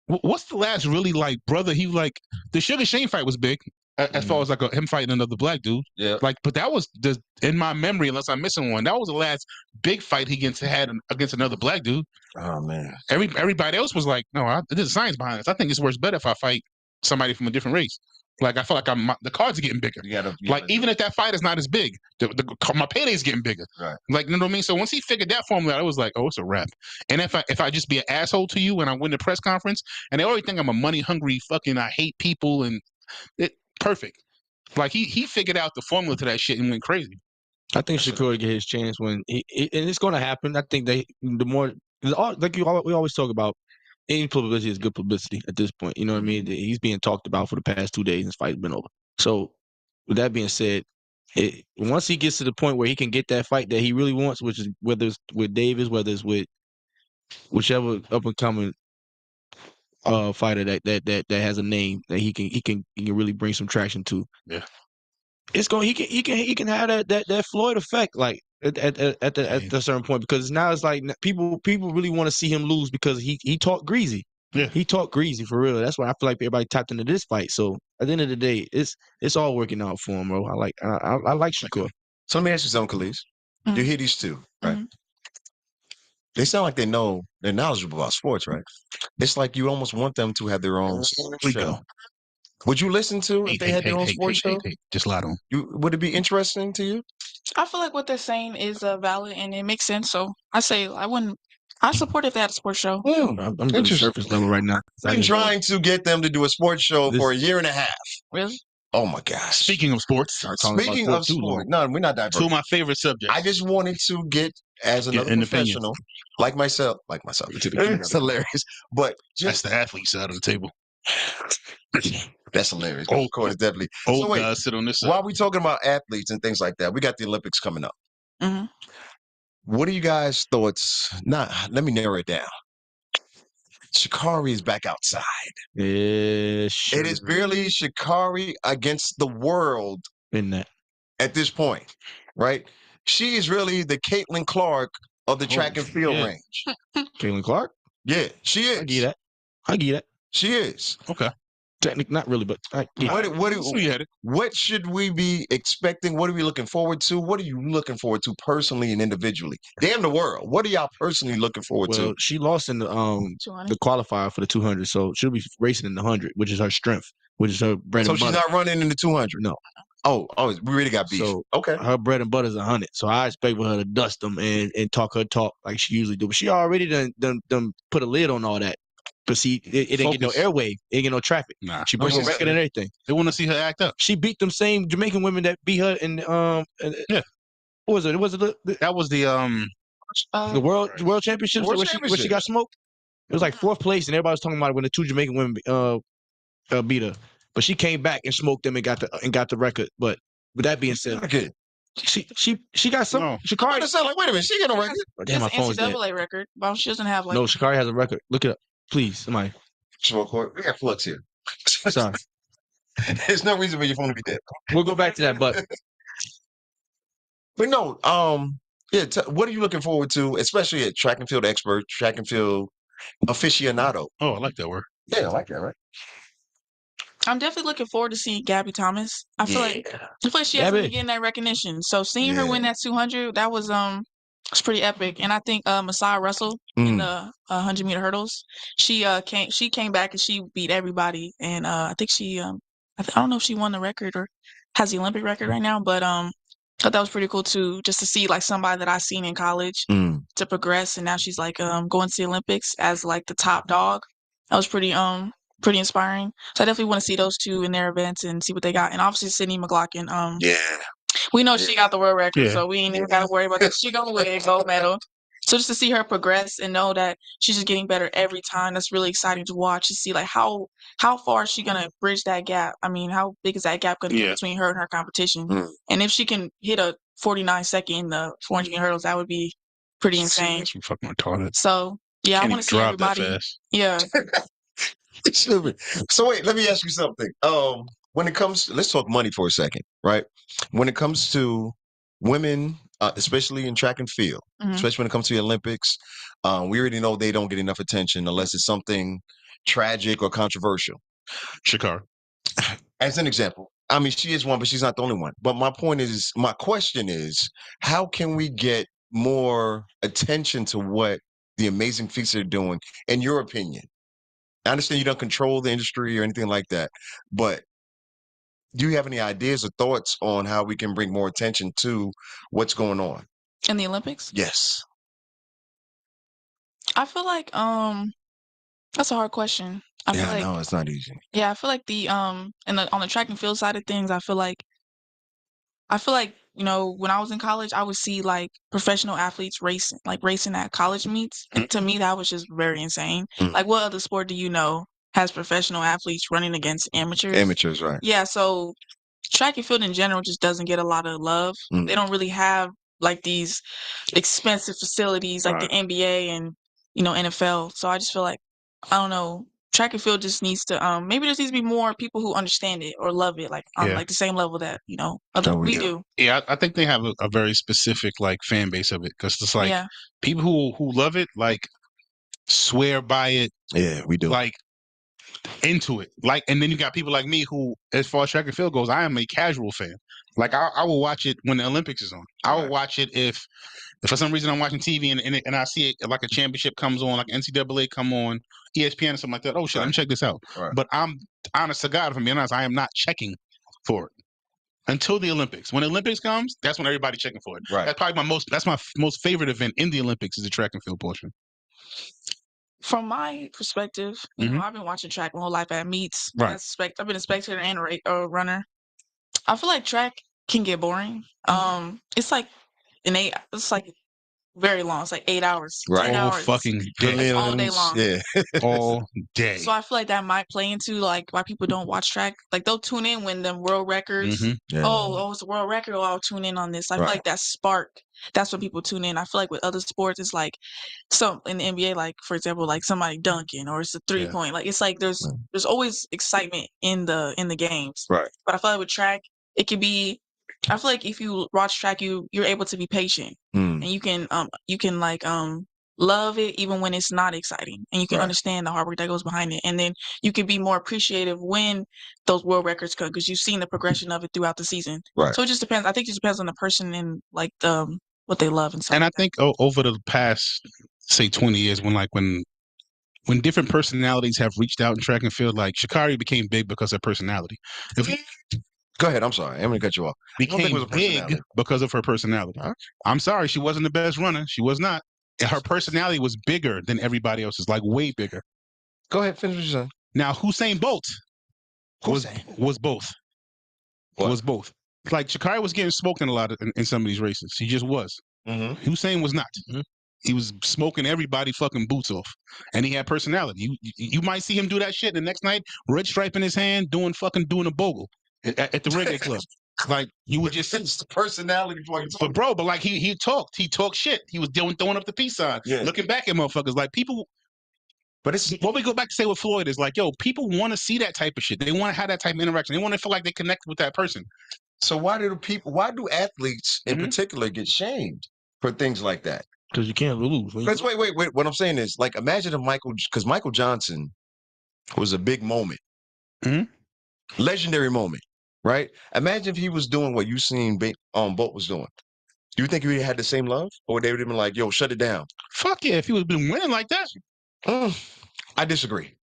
what's the last really like brother? He like the Sugar Shane fight was big. As far as like him fighting another black dude, like, but that was just in my memory, unless I'm missing one. That was the last big fight he had against another black dude. Oh man, everybody else was like, no, there's science behind this. I think this works better if I fight somebody from a different race. Like I feel like the cards are getting bigger. Even if that fight is not as big, my payday's getting bigger. Right. Like, you know what I mean? So once he figured that formula out, I was like, oh, it's a wrap. And if I just be an asshole to you and I win the press conference, and they already think I'm a money hungry fucking I hate people and perfect. Like he figured out the formula to that shit and went crazy. I think Shakur get his chance when and it's going to happen. I think the more like we always talk about, any publicity is good publicity at this point. You know what I mean? He's being talked about for the past 2 days and his fight's been over. So with that being said, once he gets to the point where he can get that fight that he really wants, which is whether it's with Davis, whether it's with whichever up and coming fighter that has a name that he can really bring some traction to. Yeah, it's going. He can have that Floyd effect like at a certain point, because now it's like people really want to see him lose because he talked greasy. Yeah, he talked greasy for real. That's why I feel like everybody tapped into this fight. So at the end of the day, it's all working out for him, bro. I like Shakur. So let me ask you something, Kelese. You hear these two, right? Mm-hmm. They sound like they're knowledgeable about sports, right? It's like you almost want them to have their own show. Would you listen to if they had their own sports show? Just lie to them. Would it be interesting to you? I feel like what they're saying is valid and it makes sense. So I say I support if they had a sports show. I'm doing surface level right now. I've been trying to get them to do a sports show for a year and a half. Really? Oh my gosh. Speaking of sports, no, we're not diverting. Two of my favorite subjects. I just wanted to get as another professional, like myself. It's hilarious. But that's the athlete side of the table. That's hilarious. Old definitely. Old guys sit on this side. While we talking about athletes and things like that, we got the Olympics coming up. Mm-hmm. What are you guys' thoughts? Let me narrow it down. Sha'Carri is back outside. Yeah, sure. It is barely Sha'Carri against the world in that at this point, right? She is really the Caitlin Clark of the track and field range. Caitlin Clark? Yeah, she is. I get that. She is. Okay. Technically, not really, but what should we be expecting? What are we looking forward to? What are you looking forward to personally and individually? Damn the world. What are y'all personally looking forward to? Well, she lost in the qualifier for the 200, so she'll be racing in the 100, which is her strength, which is her bread and butter. So she's not running in the 200? No. Oh, we really got beef. So, okay. Her bread and butter is 100, so I expect for her to dust them and talk her talk like she usually do. But she already done put a lid on all that. But see, it didn't get no airway. It didn't get no traffic. Nah. She broke a record and everything. They want to see her act up. She beat them same Jamaican women that beat her in yeah. What was it? That was the world championships where she got smoked. It was like 4th place, and everybody was talking about it when the 2 Jamaican women beat her. But she came back and smoked them and got the record. But with that being said, okay. She got some. No. Sha'Carri sound like, wait a minute, she got a record. Damn, my phone's dead. NCAA record. But she doesn't have No, Sha'Carri has a record. Look it up. Please, somebody. Smoke court. We got flux here. Sorry. There's no reason for your phone to be dead. We'll go back to that, but no, yeah. What are you looking forward to, especially at track and field expert, track and field aficionado? Oh, I like that word. Yeah, I like that, right? I'm definitely looking forward to seeing Gabby Thomas. I feel like she hasn't been getting that recognition. So seeing her win that 200, that was it's pretty epic. And I think Messiah Russell in the 100-meter hurdles, she came back and she beat everybody. And I think she I don't know if she won the record or has the Olympic record right now, but I thought that was pretty cool too, just to see like somebody that I seen in college to progress, and now she's like going to the Olympics as like the top dog. That was pretty inspiring. So I definitely want to see those two in their events and see what they got. And obviously Sydney McLaughlin. We know she got the world record, so we ain't even got to worry about that. She gonna win a gold medal. So just to see her progress and know that she's just getting better every time, that's really exciting to watch, to see like how far is she gonna bridge that gap. I mean, how big is that gap gonna be between her and her competition? And if she can hit a 49-second in the 400 hurdles, that would be pretty insane. That's fucking retarded. So yeah, I want to see everybody. Yeah. Stupid. So wait, let me ask you something. When it comes, let's talk money for a second, right? When it comes to women, especially in track and field, especially when it comes to the Olympics, we already know they don't get enough attention unless it's something tragic or controversial. Shakar. As an example, I mean, she is one, but she's not the only one. But my question is, how can we get more attention to what the amazing feats are doing, in your opinion? I understand you don't control the industry or anything like that, but do you have any ideas or thoughts on how we can bring more attention to what's going on in the Olympics? Yes. I feel like that's a hard question. I feel like no, it's not easy. I feel like the on the track and field side of things, I feel like when I was in college, I would see like professional athletes racing at college meets. And to me, that was just very insane. Like, what other sport do you know has professional athletes running against amateurs? Amateurs, right? Yeah, so track and field in general just doesn't get a lot of love. They don't really have like these expensive facilities like the NBA and NFL. So I just feel like, I don't know, track and field just needs to maybe there needs to be more people who understand it or love it, like on like the same level that we do. Yeah, I think they have a very specific like fan base of it, because it's like people who love it like swear by it. Yeah, we do. Like into it, like, and then you got people like me who, as far as track and field goes, I am a casual fan. Like I will watch it when the Olympics is on. I will watch it if for some reason I'm watching TV and I see it, like a championship comes on, like NCAA come on, ESPN or something like that. Oh shit, let me check this out. But I'm honest to God, if I'm being honest, I am not checking for it until the Olympics. When the Olympics comes, that's when everybody's checking for it. That's probably my most favorite event in the Olympics is the track and field portion. From my perspective, I've been watching track my whole life at meets. I've been a spectator and a runner. I feel like track can get boring. It's like very long. It's like 8 hours. 10 all hours. Fucking day. All day long. Yeah. All day. So I feel like that might play into like why people don't watch track. Like they'll tune in when the world records. Oh, it's a world record. Oh, I'll tune in on this. I feel like that spark. That's when people tune in. I feel like with other sports, it's like in the NBA, like for example, like somebody dunking or it's a 3-point. Like it's like there's always excitement in the games. Right. But I feel like with track, it could be. I feel like if you watch track, you're able to be patient and you can like love it even when it's not exciting, and you can understand the hard work that goes behind it, and then you can be more appreciative when those world records come because you've seen the progression of it throughout the season. So it just depends. I think it just depends on the person and like what they love and stuff. And I think over the past say 20 years, when different personalities have reached out in track and field, like Sha'Carri became big because of personality. Go ahead. I'm sorry. I'm going to cut you off. Became big because of her personality. I'm sorry. She wasn't the best runner. She was not. Her personality was bigger than everybody else's, like way bigger. Go ahead. Finish what you're saying. Now, Usain Bolt was both. What? Was both. Like, Sha'Carri was getting smoked in a lot in some of these races. He just was. Usain was not. He was smoking everybody fucking boots off. And he had personality. You might see him do that shit the next night, red stripe in his hand, doing a bogle at the reggae club. Like, you would just it's the personality. But like he talked shit. He was throwing up the peace sign, looking back at motherfuckers. Like, people But it's what we go back to say with Floyd is like, yo, people want to see that type of shit. They want to have that type of interaction. They want to feel like they connect with that person. so why do athletes in Mhm. particular get shamed for things like that? Because you can't lose. Because wait. What I'm saying is, like, imagine if because Michael Johnson was a big moment, Mhm. legendary moment, right? Imagine if he was doing what you seen Bolt was doing. Do you think he had the same love, or they would have been like, "Yo, shut it down"? Fuck yeah, if he would have been winning like that. I disagree.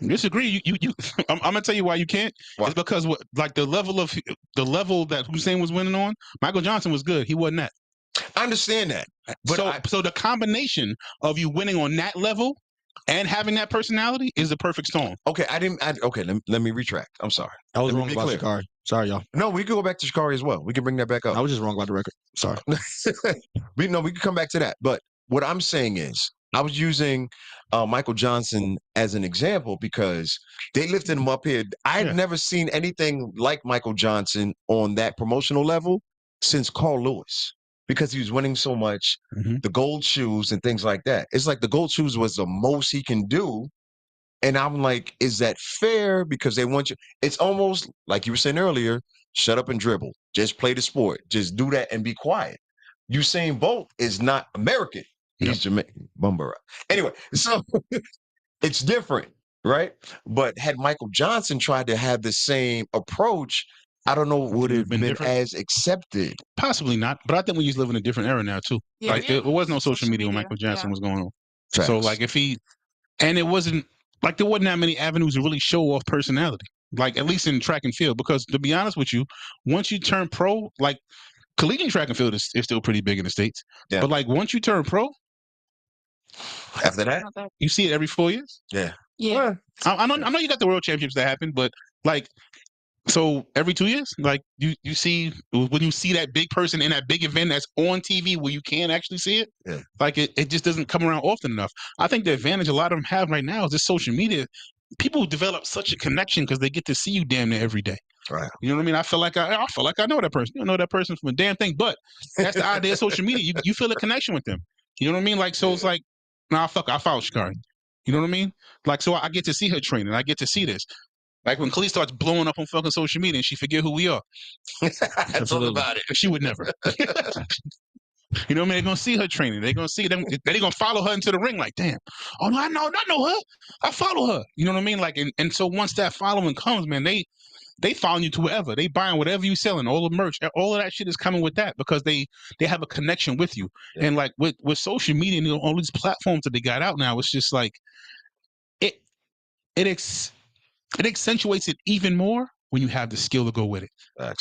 Disagree. You I'm gonna tell you why you can't. Why? It's because like the level that Hussein was winning on, Michael Johnson was good. He wasn't that. I understand that, but So the combination of you winning on that level and having that personality is the perfect storm. okay, okay, let me retract. I'm sorry. I was Let me wrong be about clear. Shikari. Sorry, y'all. No, we could go back to Shikari as well. We can bring that back up. I was just wrong about the record. Sorry. We can come back to that. But what I'm saying is, I was using Michael Johnson as an example because they lifted him up here. I had never seen anything like Michael Johnson on that promotional level since Carl Lewis, because he was winning so much, the gold shoes and things like that. It's like the gold shoes was the most he can do. And I'm like, is that fair? Because they want you. It's almost like you were saying earlier, shut up and dribble. Just play the sport. Just do that and be quiet. Usain Bolt is not American. He's Jamaican. Bumbara. Anyway, so it's different, right? But had Michael Johnson tried to have the same approach, I don't know, would it have been as accepted? Possibly not. But I think we just live in a different era now too. Yeah, Like there was no social media when Michael Johnson was going on. Facts. So like it wasn't like there wasn't that many avenues to really show off personality. Like at least in track and field, because to be honest with you, once you turn pro, like collegiate track and field is still pretty big in the States. Yeah. But like once you turn pro, After that, you see it every 4 years. yeah. Yeah. I know you got the world championships that happen, but like so every 2 years, like you see when you see that big person in that big event that's on TV where you can actually see it, like it just doesn't come around often enough. I think the advantage a lot of them have right now is this social media. People develop such a connection because they get to see you damn near every day. Right. You know what I mean? I feel like I know that person. You don't know that person from a damn thing, but that's the idea of social media. You feel a connection with them. You know what I mean? Like so, it's like, I follow Shikari. You know what I mean? Like so, I get to see her training. I get to see this. Like when Kelese starts blowing up on fucking social media and she forget who we are. That's all about it. She would never. You know what I mean? They're gonna see her training. They're gonna see them. They're gonna follow her into the ring. Like, damn. Oh no, I know her. I follow her. You know what I mean? Like, and so once that following comes, man, they following you to wherever. They buying whatever you selling, all the merch, all of that shit is coming with that because they have a connection with you. Yeah. And like with social media and all these platforms that they got out now, it's just like it accentuates it even more when you have the skill to go with it.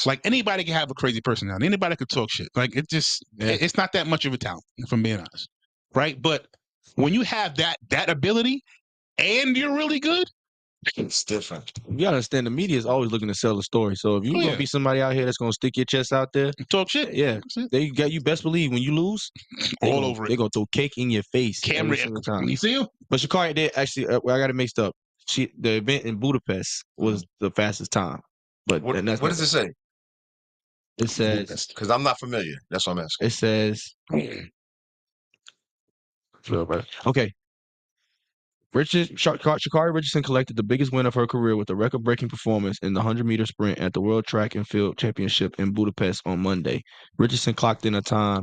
Like anybody can have a crazy personality. Anybody could talk shit. Like it's not that much of a talent, if I'm being honest. Right? But when you have that ability and you're really good, it's different. You gotta understand the media is always looking to sell a story. So if you're gonna be somebody out here that's gonna stick your chest out there, talk shit. Yeah. They got you best believe when you lose, over it. They're gonna throw cake in your face. Camera time. You see him? But Shikari did actually I got it mixed up. The event in Budapest was the fastest time. But what does it say? It says, because I'm not familiar. That's what I'm asking. It says okay. Shikari Richardson collected the biggest win of her career with a record-breaking performance in the 100-meter sprint at the World Track and Field Championship in Budapest on Monday. Richardson clocked in a time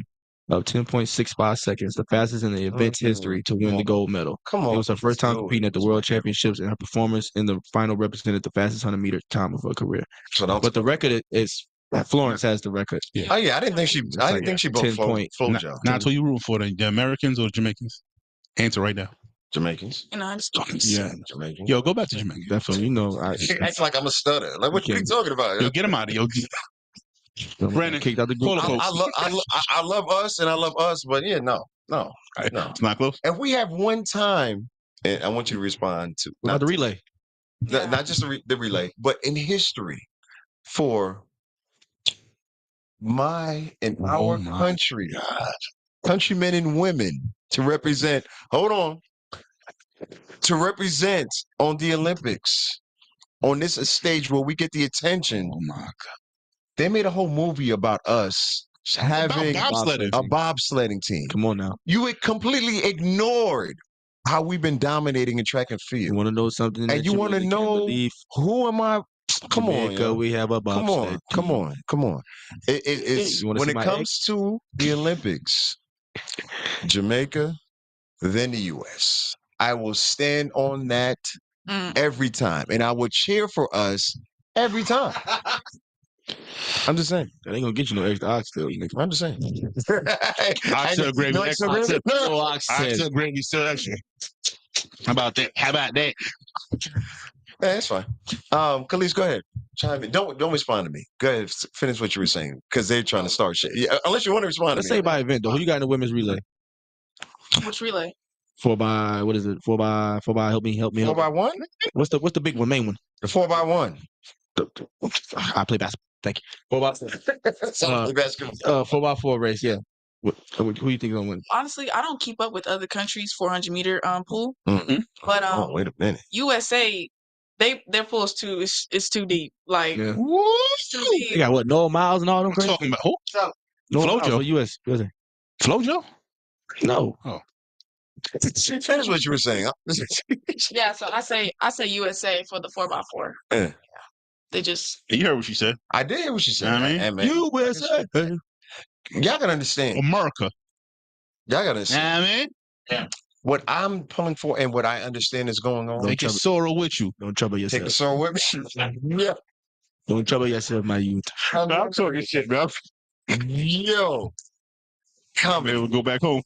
of 10.65 seconds, the fastest in the event's history to win the gold medal. It was her first time competing at the World Championships, and her performance in the final represented the fastest 100-meter time of her career. But the record is Florence has the record. Yeah. Oh yeah, I didn't think she broke full job. Now, who you root for, the Americans or the Jamaicans? Answer right now. Jamaicans. Yeah, Jamaicans. Yo, go back to Jamaica. That's what you know. Acts like I'm a stutter. Like what you talking about? Yo, get him out of here. Brandon, kicked out the group. I love us and I love us, but yeah, no. It's not close. If we have one time, and I want you to respond to not the relay, not just the relay, but in history for our country, countrymen and women to represent. Hold on. To represent on the Olympics, on this stage where we get the attention. Oh my God. They made a whole movie about us having a bobsledding team. Come on now. You completely ignored how we've been dominating in track and You field. want to know something? And that you want to really can't know believe? who am I? Come on, Jamaica, yo. we have a Come on, bobsled come team. on, come on. It's You wanna when see it my comes to the Olympics, Jamaica, then the U.S. I will stand on that every time, and I will cheer for us every time. I'm just saying. That ain't gonna get you no extra oxtail. I'm just saying. Oxtail gravy, No extra gravy? No oxtail. Oxtail gravy still extra. How about that? How about that? Yeah, that's fine. Kelese, go ahead. Chime in. Don't respond to me. Go ahead. Finish what you were saying because they're trying to start shit. Yeah, unless you want to respond Let's to me. say by event though. Who you got in the women's relay? Which relay? 4x, what is it? 4x, help me. 4x1? What's the big one, main one? The 4x1. I play basketball. Thank you. 4x4. Basketball. 4x4 race, yeah. Who you think gonna win? Honestly, I don't keep up with other countries' 400-meter pool, Mm-hmm. but Oh, wait a minute. USA, their pool is too deep. Like, Yeah. it's too They deep. got what? Noah Miles and all them crazy? Talking about who? Noah Miles Flojo. for US. Flojo? No. Oh. Finish what you were saying. Yeah, so I say USA for the 4x4. Yeah. They just You heard what she said. I did hear what she said. I mean, Hey, man, USA. y'all gotta understand. America. Y'all gotta understand. I mean, What I'm pulling for and what I understand is going on. take your sorrow with you. Don't trouble Take the yourself. soul with me. Yeah. Don't trouble yourself, my youth. I'm talking shit, bro. Yo. Come We'll go back home.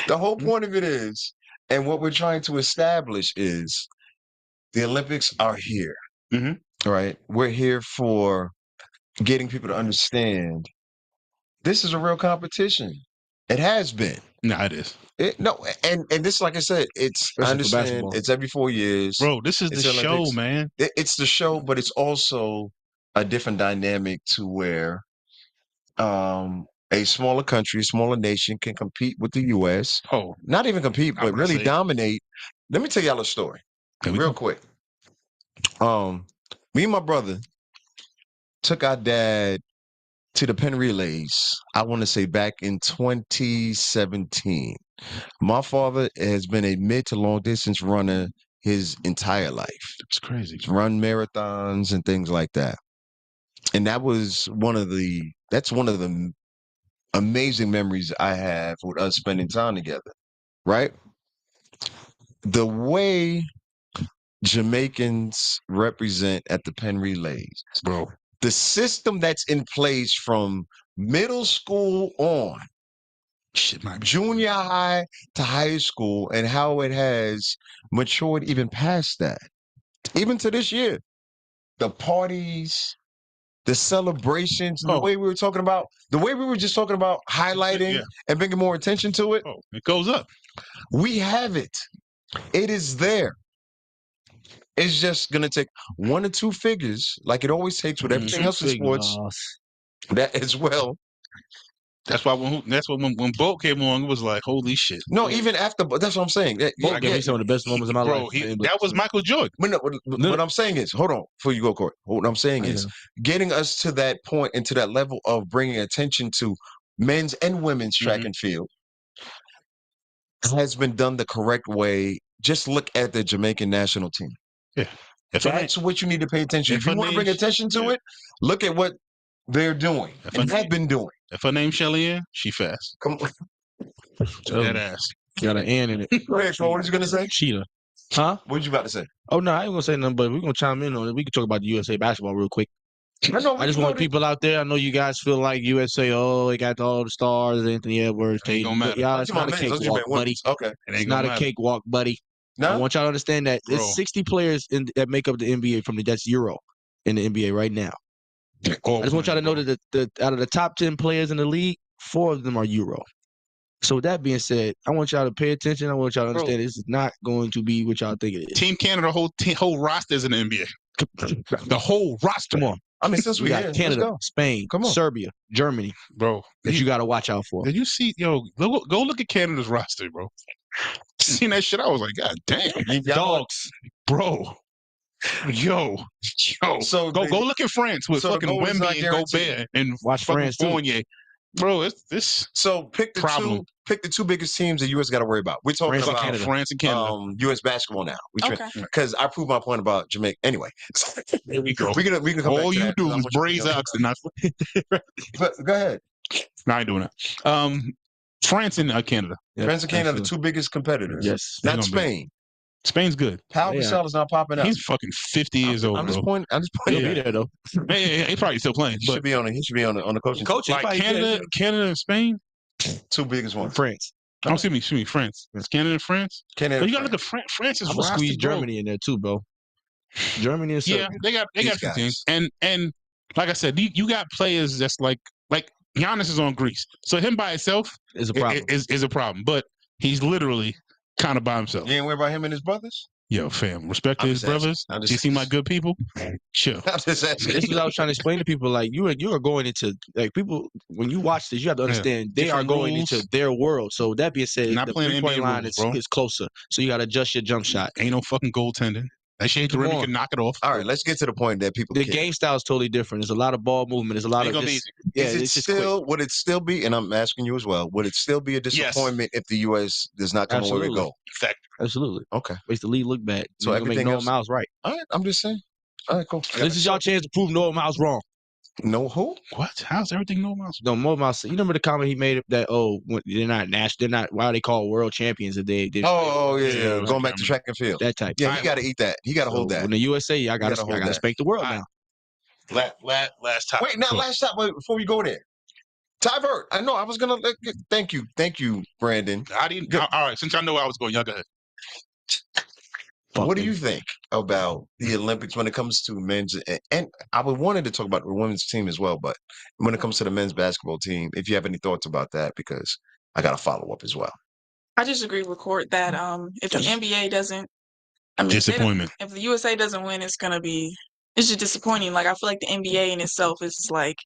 The whole point of it is, and what we're trying to establish is the Olympics are here. Mhm. Right? We're here for getting people to understand this is a real competition. It has been. Nah, it is. And this, like I said, it's Especially I for understand basketball. it's every 4 years. Bro, this is It's the the show, Olympics. man. It's the show, but it's also a different dynamic to where a smaller country, smaller nation can compete with the US. Oh, Not even compete, I was but gonna really say. dominate. Let me tell y'all a story. Here we Real go. quick. Me and my brother took our dad to the Penn Relays, I want to say back in 2017. My father has been a mid to long distance runner his entire life. It's crazy. He's run marathons and things like that. And that's one of the amazing memories I have with us spending time together, right? The way Jamaicans represent at the Penn Relays, Bro. the system that's in place from middle school on, Shit, my junior high to high school, and how it has matured even past that. Even to this year, the parties, the celebrations, and the way we were talking about, the way we were just talking about highlighting and bringing more attention to it. Oh, it goes up. We have it. It is there. It's just going to take 1 or 2 figures, like it always takes with everything else in sports, that as well. That's why when Bolt came on, it was like, holy shit. No, even after, that's what I'm saying. Bolt gave me some of the best moments of my life. That was Michael Jordan. What I'm saying is, hold on, before you go, Corey. What I'm saying is, getting us to that point and to that level of bringing attention to men's and women's track and field has been done the correct way. Just look at the Jamaican national team. Yeah. That's what you need to pay attention. If you want to bring attention to it, look at what they're doing and have been doing. If her name's Shelly Ann, she fast. Come on. That ass. Got an N in it. Go ahead, Cole. What was you going to say? Cheetah. Huh? What was you about to say? Oh, no, I ain't going to say nothing, but we're going to chime in on it. We can talk about the USA basketball real quick. I just want people out there. I know you guys feel like USA, they got all the stars, Anthony Edwards, Ain't gonna matter. Y'all, it's not a cakewalk, buddy. Okay. It's not a cakewalk, buddy. No? I want y'all to understand that it's 60 players that make up the NBA that's Euro in the NBA right now. I just want y'all to know that out of the top 10 players in the league, 4 of them are Euro. So with that being said, I want y'all to pay attention. I want y'all to understand this is not going to be what y'all think it is. Team Canada, whole roster is in the NBA. The whole roster. Come on. I mean, since we got Canada, Spain, Serbia, Germany, bro, that you got to watch out for. Did you see? Go look at Canada's roster, bro. Seen that shit? I was like, God damn, dogs, bro. Yo. So go look at France with fucking Wemby and Gobert and watch France Fournier. bro. It's this So pick the problem. two biggest teams the U.S. got to worry about. We're talking France and about Canada. France and Canada. U.S. basketball now. Okay. Because I proved my point about Jamaica. Anyway, There we go. we can come back All to you that, do 'cause I is want you to braise jump in. oxen. Not, But go ahead. no, I ain't doing that. France and Canada. Yep, France and Canada are the absolutely. two biggest competitors. Yes. They're Not gonna be- Spain. Spain's good. Pau Yeah. Gasol is not popping up. He's fucking 50 years old, I'm bro. just pointing. He'll Yeah. be there though. Yeah, he's probably still playing. He But should be on. He should be on the coaching. Coach, like Canada and Spain. Two biggest ones. France. Oh, excuse me, France. It's Canada and France. Canada. But you gotta look at France. I'm gonna squeeze Germany in there too, bro. Germany and Yeah, they got These some guys. teams, and like I said, you got players that's like Giannis is on Greece, so him by himself is a problem. is a problem. But he's literally kind of by himself. You ain't worried about him and his brothers? Yo, fam, respect to I'm his just asking. brothers. I'm Do just you see my good people? Chill. I'm just asking. This is what I was trying to explain to people. Like you are going into like people when you watch this, you have to understand they are Different going rules. into their world. So that being said, Not the playing 3-point NBA line rules, bro. is closer. So you got to adjust your jump shot. Ain't no fucking goaltending. That shit hit the Come rim, you on. can knock it off. All right, let's get to the point that people The care. game style is totally different. There's a lot of ball movement. There's a lot Ain't of gonna be just, easy. yeah. Is it It's just quick. still? Would it still be? And I'm asking you as well. Would it still be a disappointment if the U.S. does not come away with Absolutely. gold? Absolutely. Okay. Makes the league look bad. So You're gonna make everything Noah else- Miles right. All right. I'm just saying. All right, cool. This is your chance to prove Noah Miles wrong. No who? What? How's everything normal? No, Noah Miles. You remember the comment he made that they're not national. They're not. Why are they called world champions if they? Oh yeah. Yeah, Going back I to track and field. That type. Yeah, he got to eat that. He got to So hold that. When the USA, I gotta gotta hold that. spank the world All now. right. Last time. Wait, now last time before we go there. Tyvert. I know I was gonna. Thank you, Brandon. I didn't. All right, since I know where I was going, y'all go ahead. What do you think about the Olympics when it comes to men's and I would wanted to talk about the women's team as well, but when it comes to the men's basketball team, if you have any thoughts about that, because I got to follow up as well. I just agree with Court that if the NBA doesn't, I mean, Disappointment. if the USA doesn't win, it's just disappointing. Like I feel like the NBA in itself is like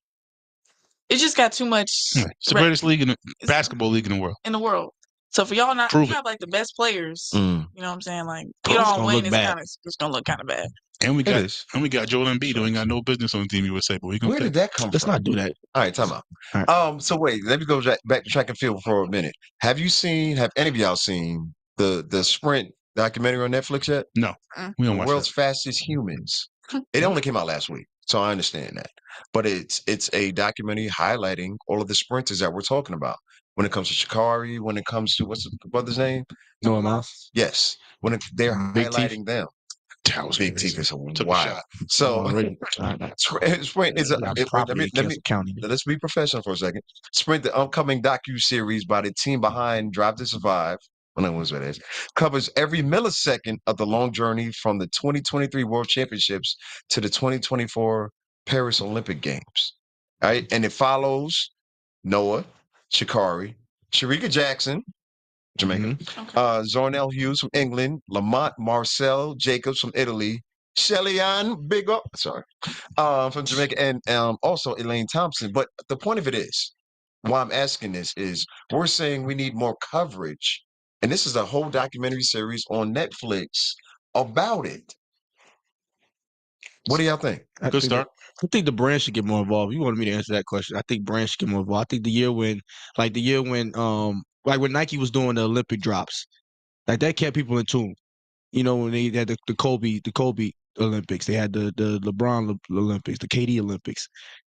it just got too much It's the greatest league basketball league in the world. in the world. So for y'all not Prove you it. have like the best players, Mm. you know what I'm saying? Like Prove you it's don't gonna win, look it's bad. kind of it's gonna look kind of bad. And we It got is. Joel Embiid who ain't got no business on Team USA, but we gonna Where did that come Let's from? not do that. All right, time out. All right. So wait, let me go back to track and field for a minute. Have any of y'all seen the Sprint documentary on Netflix yet? No. Mm. We The don't watch world's that. fastest humans. It only came out last week, so I understand that. But it's a documentary highlighting all of the sprinters that we're talking about. When it comes to Shikari, when it comes to what's the brother's name? Noah Miles. Yes, they're Big Teeth. highlighting them. That was Big crazy. Teeth is Took a wild. shot. So Already. Sprint is Property County. let's be professional for a second. Sprint, the upcoming docu-series by the team behind Drive to Survive, when I was what it is, covers every millisecond of the long journey from the 2023 World Championships to the 2024 Paris Olympic Games. All right, and it follows Noah, Shikari, Sharika Jackson, Jamaica, Mhm. Zornell Hughes from England, Lamont Marcel Jacobs from Italy, Shelly-Ann Big Up, from Jamaica, and also Elaine Thompson. But the point of it is, why I'm asking this is we're saying we need more coverage. And this is a whole documentary series on Netflix about it. What do y'all think? Good start. I think the brand should get more involved. You wanted me to answer that question. I think brands should get more involved. I think the year when when Nike was doing the Olympic drops, like that kept people in tune. You know, when they had the Kobe Olympics, they had the LeBron Olympics, the KD Olympics.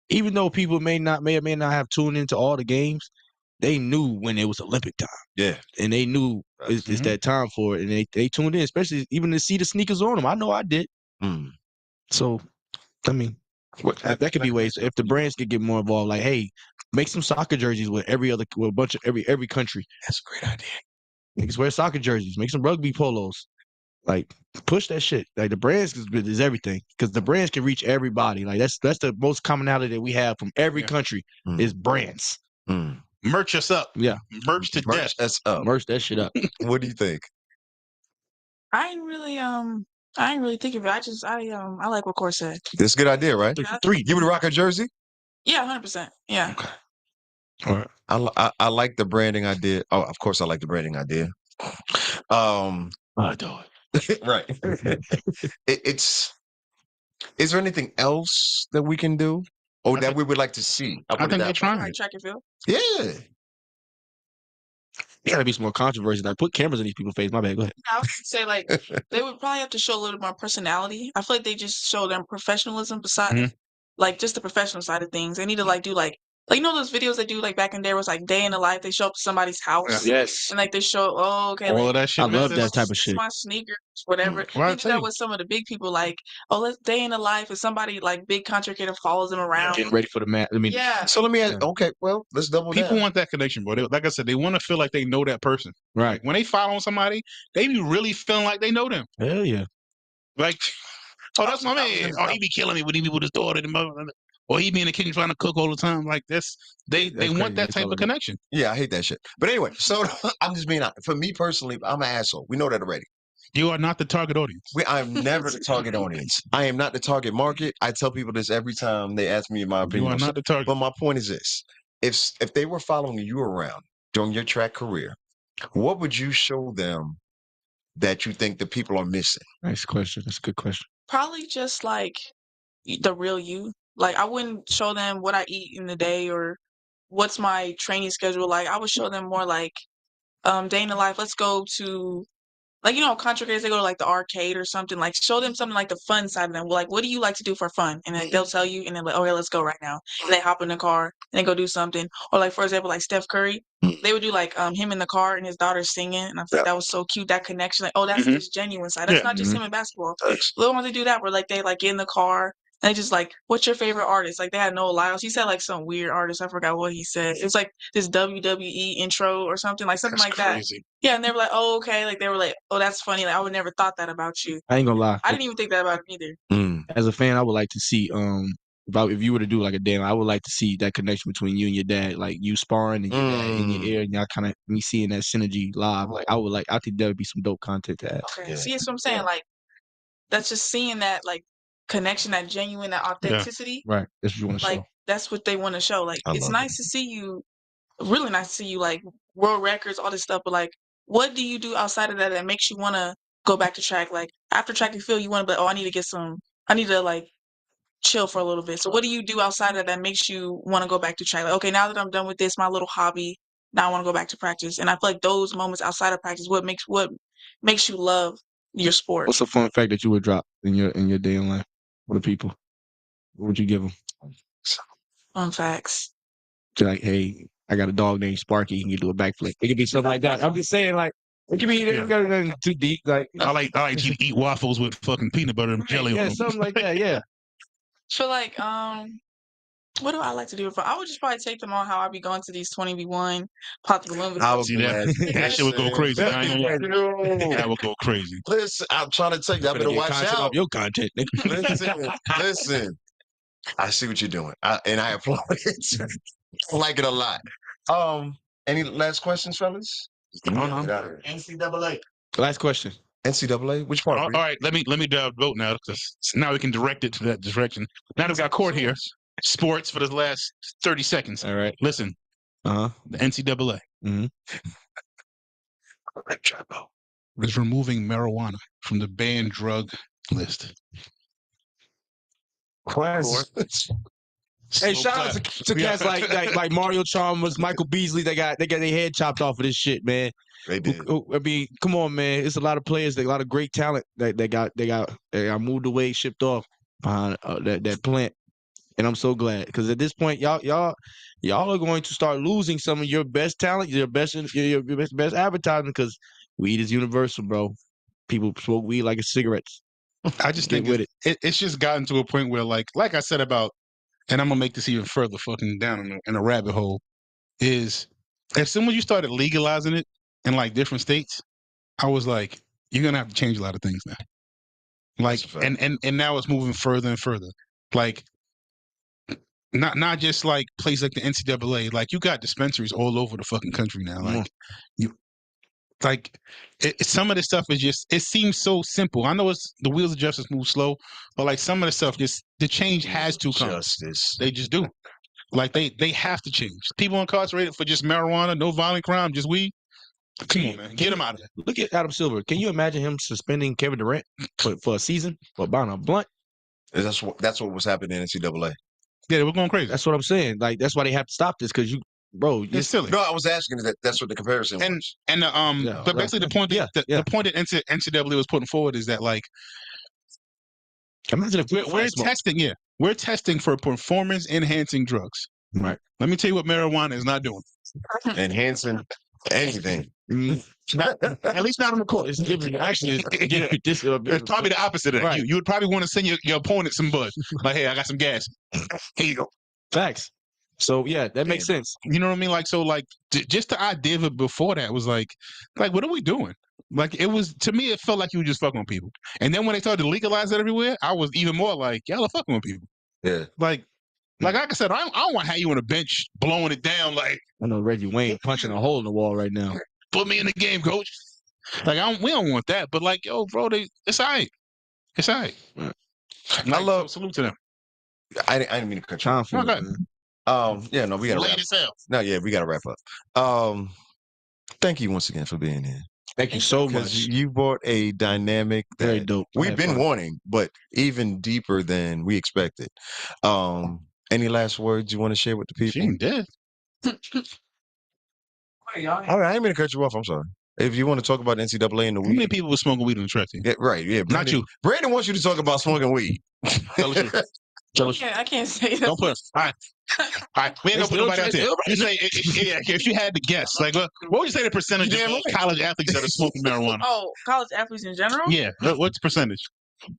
Even though people may or may not have tuned into all the games, they knew when it was Olympic time. Yeah. And they knew it's that time for it. And they tuned in, especially even to see the sneakers on them. I know I did. Mm. So, I mean, that could be ways. If the brands could get more involved, like, hey, make some soccer jerseys with a bunch of every country. That's a great idea. Niggas wear soccer jerseys. Make some rugby polos. Like, push that shit. Like, the brands is everything because the brands can reach everybody. Like, that's the most commonality that we have from every country is brands. Mm. Merch us up. Yeah, Merch to death. That's up. merch that shit up. What do you think? I ain't really think of it. I like what Court said. That's a good idea, right? Yeah, You would rock a jersey? Yeah, 100%. Yeah. Okay. All right. I like the branding idea. Oh, of course, I like the branding idea. I do it. Right. Is there anything else that we can do, or that we would like to see? I think they're trying Like it. track and field. Yeah. There gotta be some more controversy. Like, put cameras in these people's face. My bad. Go ahead. I would say like they would probably have to show a little more personality. I feel like they just show them professionalism besides like just the professional side of things. They need to like do like you know those videos they do like back in there was like day in the life. They show up to somebody's house Yes. and like they show okay All like of that shit. I love matters. that type of this is shit. my sneakers whatever. Well, I They do tell that you. with some of the big people like let's day in the life and somebody like big content creator follows them around. Getting ready for the match. I mean, Yeah. So let me ask. Okay, well, let's double People down. want that connection, bro. Like I said, they want to feel like they know that person. right. Like when they follow somebody, they be really feeling like they know them. Hell yeah. Like, oh, that's my I was man. gonna- Oh, he be killing me when he be with his daughter. Or he be in the kitchen trying to cook all the time. Like they That's want crazy. that type of connection. Yeah, I hate that shit. But anyway, so I'm just being honest. For me personally, I'm an asshole. We know that already. You are not the target audience. I'm never the target audience. I am not the target market. I tell people this every time they ask me my You opinion. are on not something. the target. But my point is this: if they were following you around during your track career, what would you show them that you think the people are missing? Nice question. That's a good question. Probably just like the real you. Like I wouldn't show them what I eat in the day or what's my training schedule like. I would show them more like day in the life. Let's go to like content creators, they go to like the arcade or something. Like show them something like the fun side of them. Like, what do you like to do for fun? And then they'll tell you, and then like, okay, let's go right now. And they hop in the car and they go do something. Or like for example, like Steph Curry, they would do like him in the car and his daughter singing, and I was like, that was so cute. That connection, like, oh, that's his genuine side. That's Yeah. not just him in basketball. Little ones they do that where like they like get in the car. And they just like, what's your favorite artist? Like they had Noah Lyles. He said like some weird artist. I forgot what he said. It's like this WWE intro or something like something That's like crazy. that. Yeah, and they were like, oh okay. Like they were like, oh that's funny. Like I would never thought that about you. I ain't gonna lie. I didn't even think that about him either. As a fan, I would like to see if you were to do like a day, I would like to see that connection between you and your dad, like you sparring and your dad in your ear, and y'all kind of me seeing that synergy live. Like I think that would be some dope content to have. Okay. See, that's what I'm saying. Like that's just seeing that like connection, that genuine, that authenticity. Right. That's what you want to Like show. that's what they want to show. Like I it's love nice to see you, really nice to see you like world records, all this stuff. But like, what do you do outside of that that makes you want to go back to track? Like after track and field, you want to be like, oh, I need to like chill for a little bit. So what do you do outside of that makes you want to go back to track? Like, okay, now that I'm done with this, my little hobby, now I want to go back to practice. And I feel like those moments outside of practice, what makes you love your sport. What's a fun fact that you would drop in your day in life for the people? What would you give them? Fun facts. Like, hey, I got a dog named Sparky. He can do a backflip. It could be something like that. I'm just saying, like, it could be nothing too deep. Like, I like to eat waffles with fucking peanut butter and jelly on yeah, them. something like that. Yeah. So like, what do I like to do? I would just probably take them on how I be going to these 20v1, pop the balloon. I was See gonna that? ask- That shit would go crazy. I ain't gonna lie. Yo. That would go crazy. Listen, I'm trying to tell you, I Better better get watch content out. off your content, nigga. Listen. I see what you're doing, and I applaud it. I like it a lot. Any last questions, fellas? NCAA. Last question. NCAA, which part? All right, let me vote now because now we can direct it to that direction. Now that we got court here, sports for the last 30 seconds. All right. Listen, The NCAA is removing marijuana from the banned drug list. Class. Hey, shout out to cats like Mario Chalmers, Michael Beasley. They got their head chopped off of this shit, man. They did. I mean, come on, man. It's a lot of players, a lot of great talent that they got moved away, shipped off behind that plant. And I'm so glad because at this point, y'all are going to start losing some of your best talent, your best advertising because weed is universal, bro. People smoke weed like it's cigarettes. I just Get think with it's just gotten to a point where, like I said about, and I'm gonna make this even further fucking down in a rabbit hole, is as soon as you started legalizing it in like different states, I was like, you're gonna have to change a lot of things now. Like, and now it's moving further and further. Like, not just like places like the NCAA. Like, you got dispensaries all over the fucking country now. Like, some of this stuff is just, it seems so simple. I know it's the wheels of justice move slow, but like some of the stuff, just the change has to come. Justice. They just do. Like they have to change. People incarcerated for just marijuana, no violent crime, just weed. Come on, man, get him out of there. Look at Adam Silver. Can you imagine him suspending Kevin Durant for a season for buying a blunt? That's what was happening in NCAA. Yeah, we're going crazy. That's what I'm saying. Like that's why they have to stop this because It's silly. No, I was asking that's what the comparison was. And but basically the point that the point that NCAA was putting forward is that like imagine if we're testing, we're testing for performance enhancing drugs. Right. Let me tell you what marijuana is not doing. Enhancing anything. At least not on the court. It's giving actually it's probably the opposite of that. Right. You would probably want to send your opponent some bud. Like, hey, I got some gas. Here you go. Facts. So yeah, that makes sense. You know what I mean? Like, so like just the idea of it before that was like what are we doing? Like it was, to me, it felt like you were just fucking with people. And then when they started to legalize it everywhere, I was even more like, y'all are fucking with people. Yeah. Like I said, I don't want to have you on a bench blowing it down. Like I know Reggie Wayne punching a hole in the wall right now. Put me in the game, coach. Like we don't want that. But like, yo, bro, it's all right. It's all right. Right. Like, salute to them. I didn't mean to cut you off. Okay. Yeah, no, we gotta wrap up. No, yeah, we gotta wrap up. Thank you once again for being here. Thank you so Because much. you brought a dynamic Very that dope. we've been wanting, but even deeper than we expected. Any last words you want to share with the people? She ain't dead. All right, I didn't mean to cut you off. I'm sorry. If you want to talk about NCAA and the How weed, many people were smoking weed on the track team? yeah, right? Yeah, Not Brandon, you. Brandon wants you to talk about smoking weed. Tell the truth. Tell us. I can't say that. Don't put us. All right. We ain't gonna put nobody out there. You say if you had to guess, like what would you say the percentage of college athletes that are smoking marijuana? Oh, college athletes in general? Yeah. What's the percentage?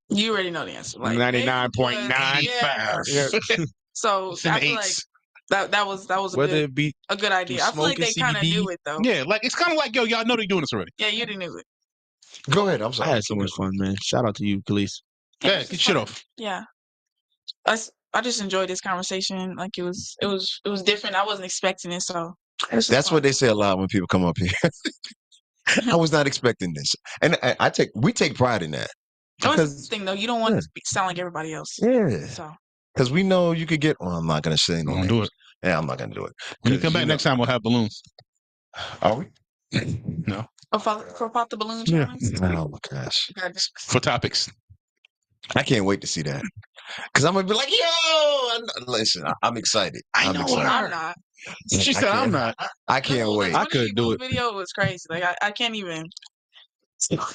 You already know the answer. Like 99.95. So It's in I the feel like eights. that was Whether it be a good idea. I feel like they kind of CBD. knew it though. Yeah, like it's kind of like, yo, y'all know they're doing this already. Yeah, you didn't knew it. Go ahead. I'm I sorry. had so much fun, man. Shout out to you, Kelese. Yeah, get shit off. Yeah. I just enjoyed this conversation. Like it was different. I wasn't expecting it, so That's what they say a lot when people come up here. I was not expecting this, and we take pride in that. That's the thing though. You don't want to sound like everybody else. Yeah. So Because we know you could get. Well, I'm not going to say no Don't names. do it. Yeah, I'm not going to do it. When you come back next time, we'll have balloons. Are we? No. For Pop the Balloon Yeah. challenge? Oh my gosh, For topics. I can't wait to see that. Because I'm gonna be like, yo, listen, I'm excited. I'm excited. I'm not. She said, I'm not. I can't wait. I couldn't do it. Video was crazy. Like I can't even.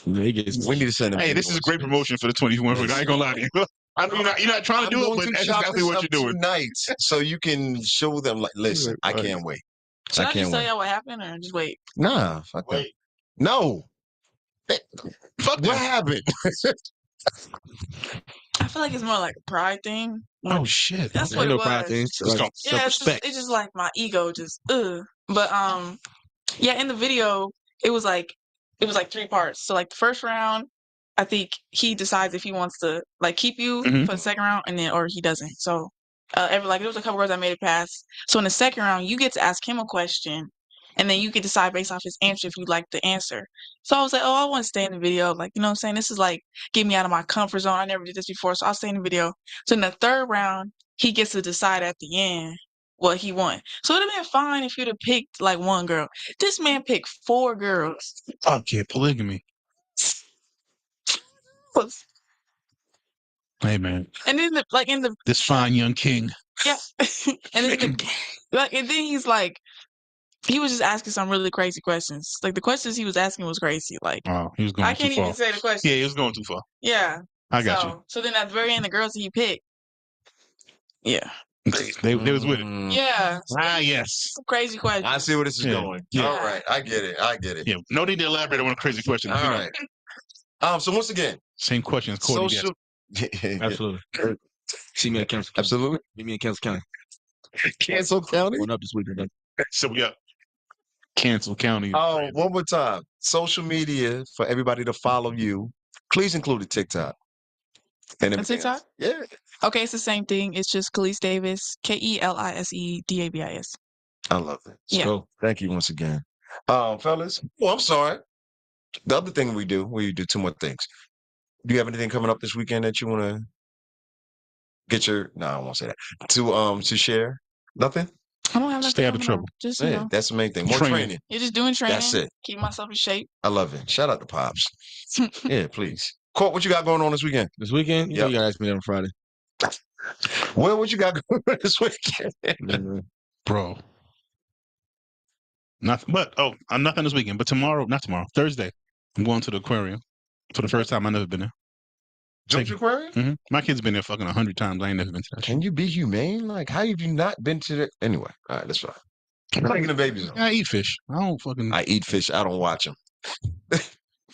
We need to send them. Hey, this is great promotion for the 21. I ain't gonna lie to you. I know you're not trying to do it, but that's exactly what you're doing. Tonight, so you can show them. Like, listen, I can't wait. Should I can't just tell wait. y'all what happened, or just wait? Nah, fuck that. No. Fuck What happened? I feel like it's more like a pride thing. Oh shit. That's what it was. Pride things. Let's go. Yeah, it's just like my ego just But yeah, in the video it was like 3 parts. So like the first round, I think he decides if he wants to like keep you for the second round, and then or he doesn't. So there was a couple girls that made it past. So in the second round, you get to ask him a question, and then you can decide based off his answer if you like the answer. So I was like, oh, I want to stay in the video. Like, you know what I'm saying? This is like get me out of my comfort zone. I never did this before, so I'll stay in the video. So in the third round, he gets to decide at the end what he won. So it'd have been fine if you'd have picked like one girl. This man picked 4 girls. Fuck yeah, polygamy. Hey man. And then this fine young king. Yeah. and then he's like, he was just asking some really crazy questions. Like the questions he was asking was crazy. Like, oh, he was going I can't too far. even say the question. Yeah, he was going too far. Yeah. I got you. So then at the very end, the girls he picked, yeah, they was with it. yeah. Yes. Some crazy questions. I see where this is going. Yeah. All right, I get it. Yeah, no need to elaborate on a crazy question. All right. So once again, same question as Courtney. social. Absolutely. See me at Kansas County. Absolutely. Meet me in Kansas County. Cancel County. Going up this weekend. So we got Cancel County. Oh, one more time. Social media for everybody to follow you. Please include TikTok. And TikTok? Yeah. Okay, it's the same thing. It's just Kelese Davis, KELISE DAVIS. I love it. Yeah. So thank you once again. Fellas. Well, I'm sorry. The other thing we do 2 more things. Do you have anything coming up this weekend that you want to get your? No, I won't say that. To share. Nothing. I don't have nothing. Stay out of trouble. Just Yeah, that's the main thing. More training. You're just doing training. That's it. Keep myself in shape. I love it. Shout out to Pops. Yeah, please. Court, what you got going on this weekend? This weekend? You know you gotta ask me that on Friday. Well, what you got going this weekend? Bro. Nothing, but nothing this weekend. But not tomorrow, Thursday, I'm going to the aquarium for the first time. I've never been there. George Aquarium? Mm-hmm. My kid's been there fucking 100 times. I ain't never been to that. Can you be humane? Like, how have you not been to the? Anyway, all right, that's fine. I'm taking the babies on. I eat fish. I don't fucking. I eat fish. I don't watch them.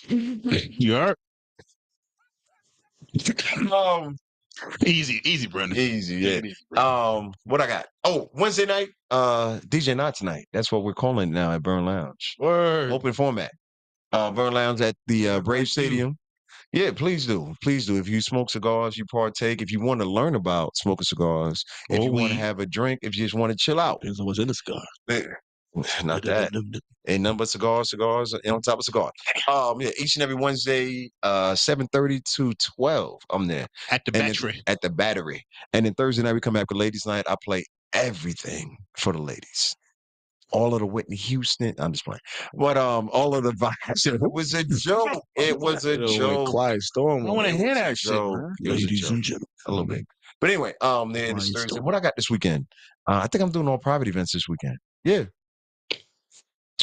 You are easy, Brendan. Easy, yeah. What I got? Oh, Wednesday night, DJ Not Tonight. That's what we're calling it now at Burn Lounge. Word. Open format. Burn Lounge at the Brave Stadium. Yeah, please do. Please do. If you smoke cigars, you partake. If you want to learn about smoking cigars, if you want to have a drink, if you just want to chill out. Depends on what's in the cigar. Not that. Ain't nothing but cigars and on top of cigars. Yeah, each and every Wednesday, 7:30 to 12. I'm there. At the Battery. At the Battery. And then Thursday night, we come back with Ladies Night. I play everything for the ladies. All of the Whitney Houston. I'm just playing. But all of the vibes. It was a joke. It was a joke. Quiet Storm. I want to hear that shit, man. Ladies and gentlemen. A little bit. But anyway, then it's Thursday. What I got this weekend? I think I'm doing all private events this weekend. Yeah.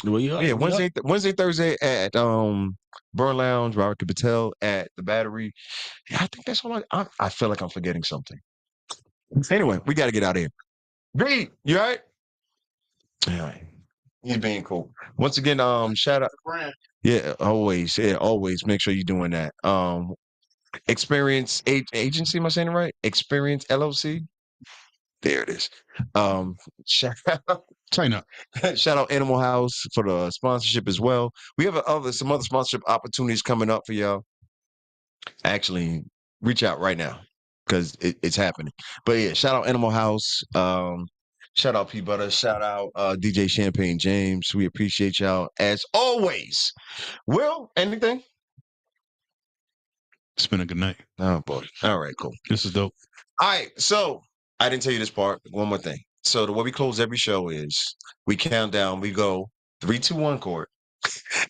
Well, yeah, Wednesday, Thursday at Burn Lounge, Robert Patel at the Battery. Yeah, I think that's all I feel like I'm forgetting something. Anyway, we got to get out of here. B, you all right? All right. He's being cool. Once again, shout out. Yeah, always. Yeah, always. Make sure you're doing that. Experience Agency, am I saying it right? Experience LLC. There it is. Shout out. Sign up. Shout out Animal House for the sponsorship as well. We have some other sponsorship opportunities coming up for y'all. Actually, reach out right now because it's happening. But yeah, shout out Animal House. Shout out P Butter. Shout out DJ Champagne James. We appreciate y'all as always. Will, anything? It's been a good night. Oh boy. All right, cool. This is dope. All right, so I didn't tell you this part. One more thing. So the way we close every show is we count down. We go 3, 2, 1, court,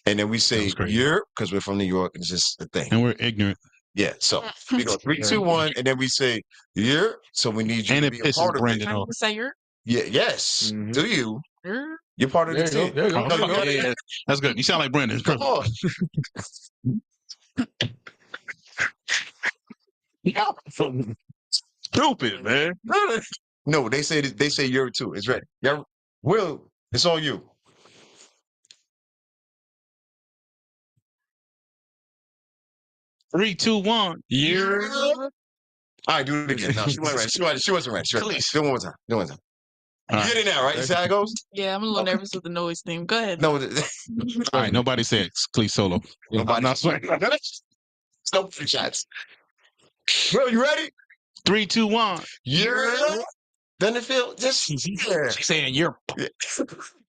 and then we say Europe because we're from New York. It's just the thing, and we're ignorant. Yeah, so we go 3, 2, 1, and then we say Europe. So we need you to be a part of it. Can I say Europe? Yeah. Yes. Mm-hmm. Do you? You're part of the team. There you go. Yeah. That's good. You sound like Brendan. Come on. Stupid, man. No, they say Europe too. It's ready. Yeah, Will, it's all you. Three, 2, 1. Europe. All right, do it again. No, she wasn't ready. She wasn't ready. Please. Do it one more time. Do it one more time. You get it now, right? You see how it goes? Yeah, I'm a little nervous with the noise thing. Go ahead. No. All right, nobody said Clee solo. Nobody. Not swearing. No free shots. Will, you ready? 3, 2, 1. Europe. Doesn't it feel just? She's saying Europe. Yeah.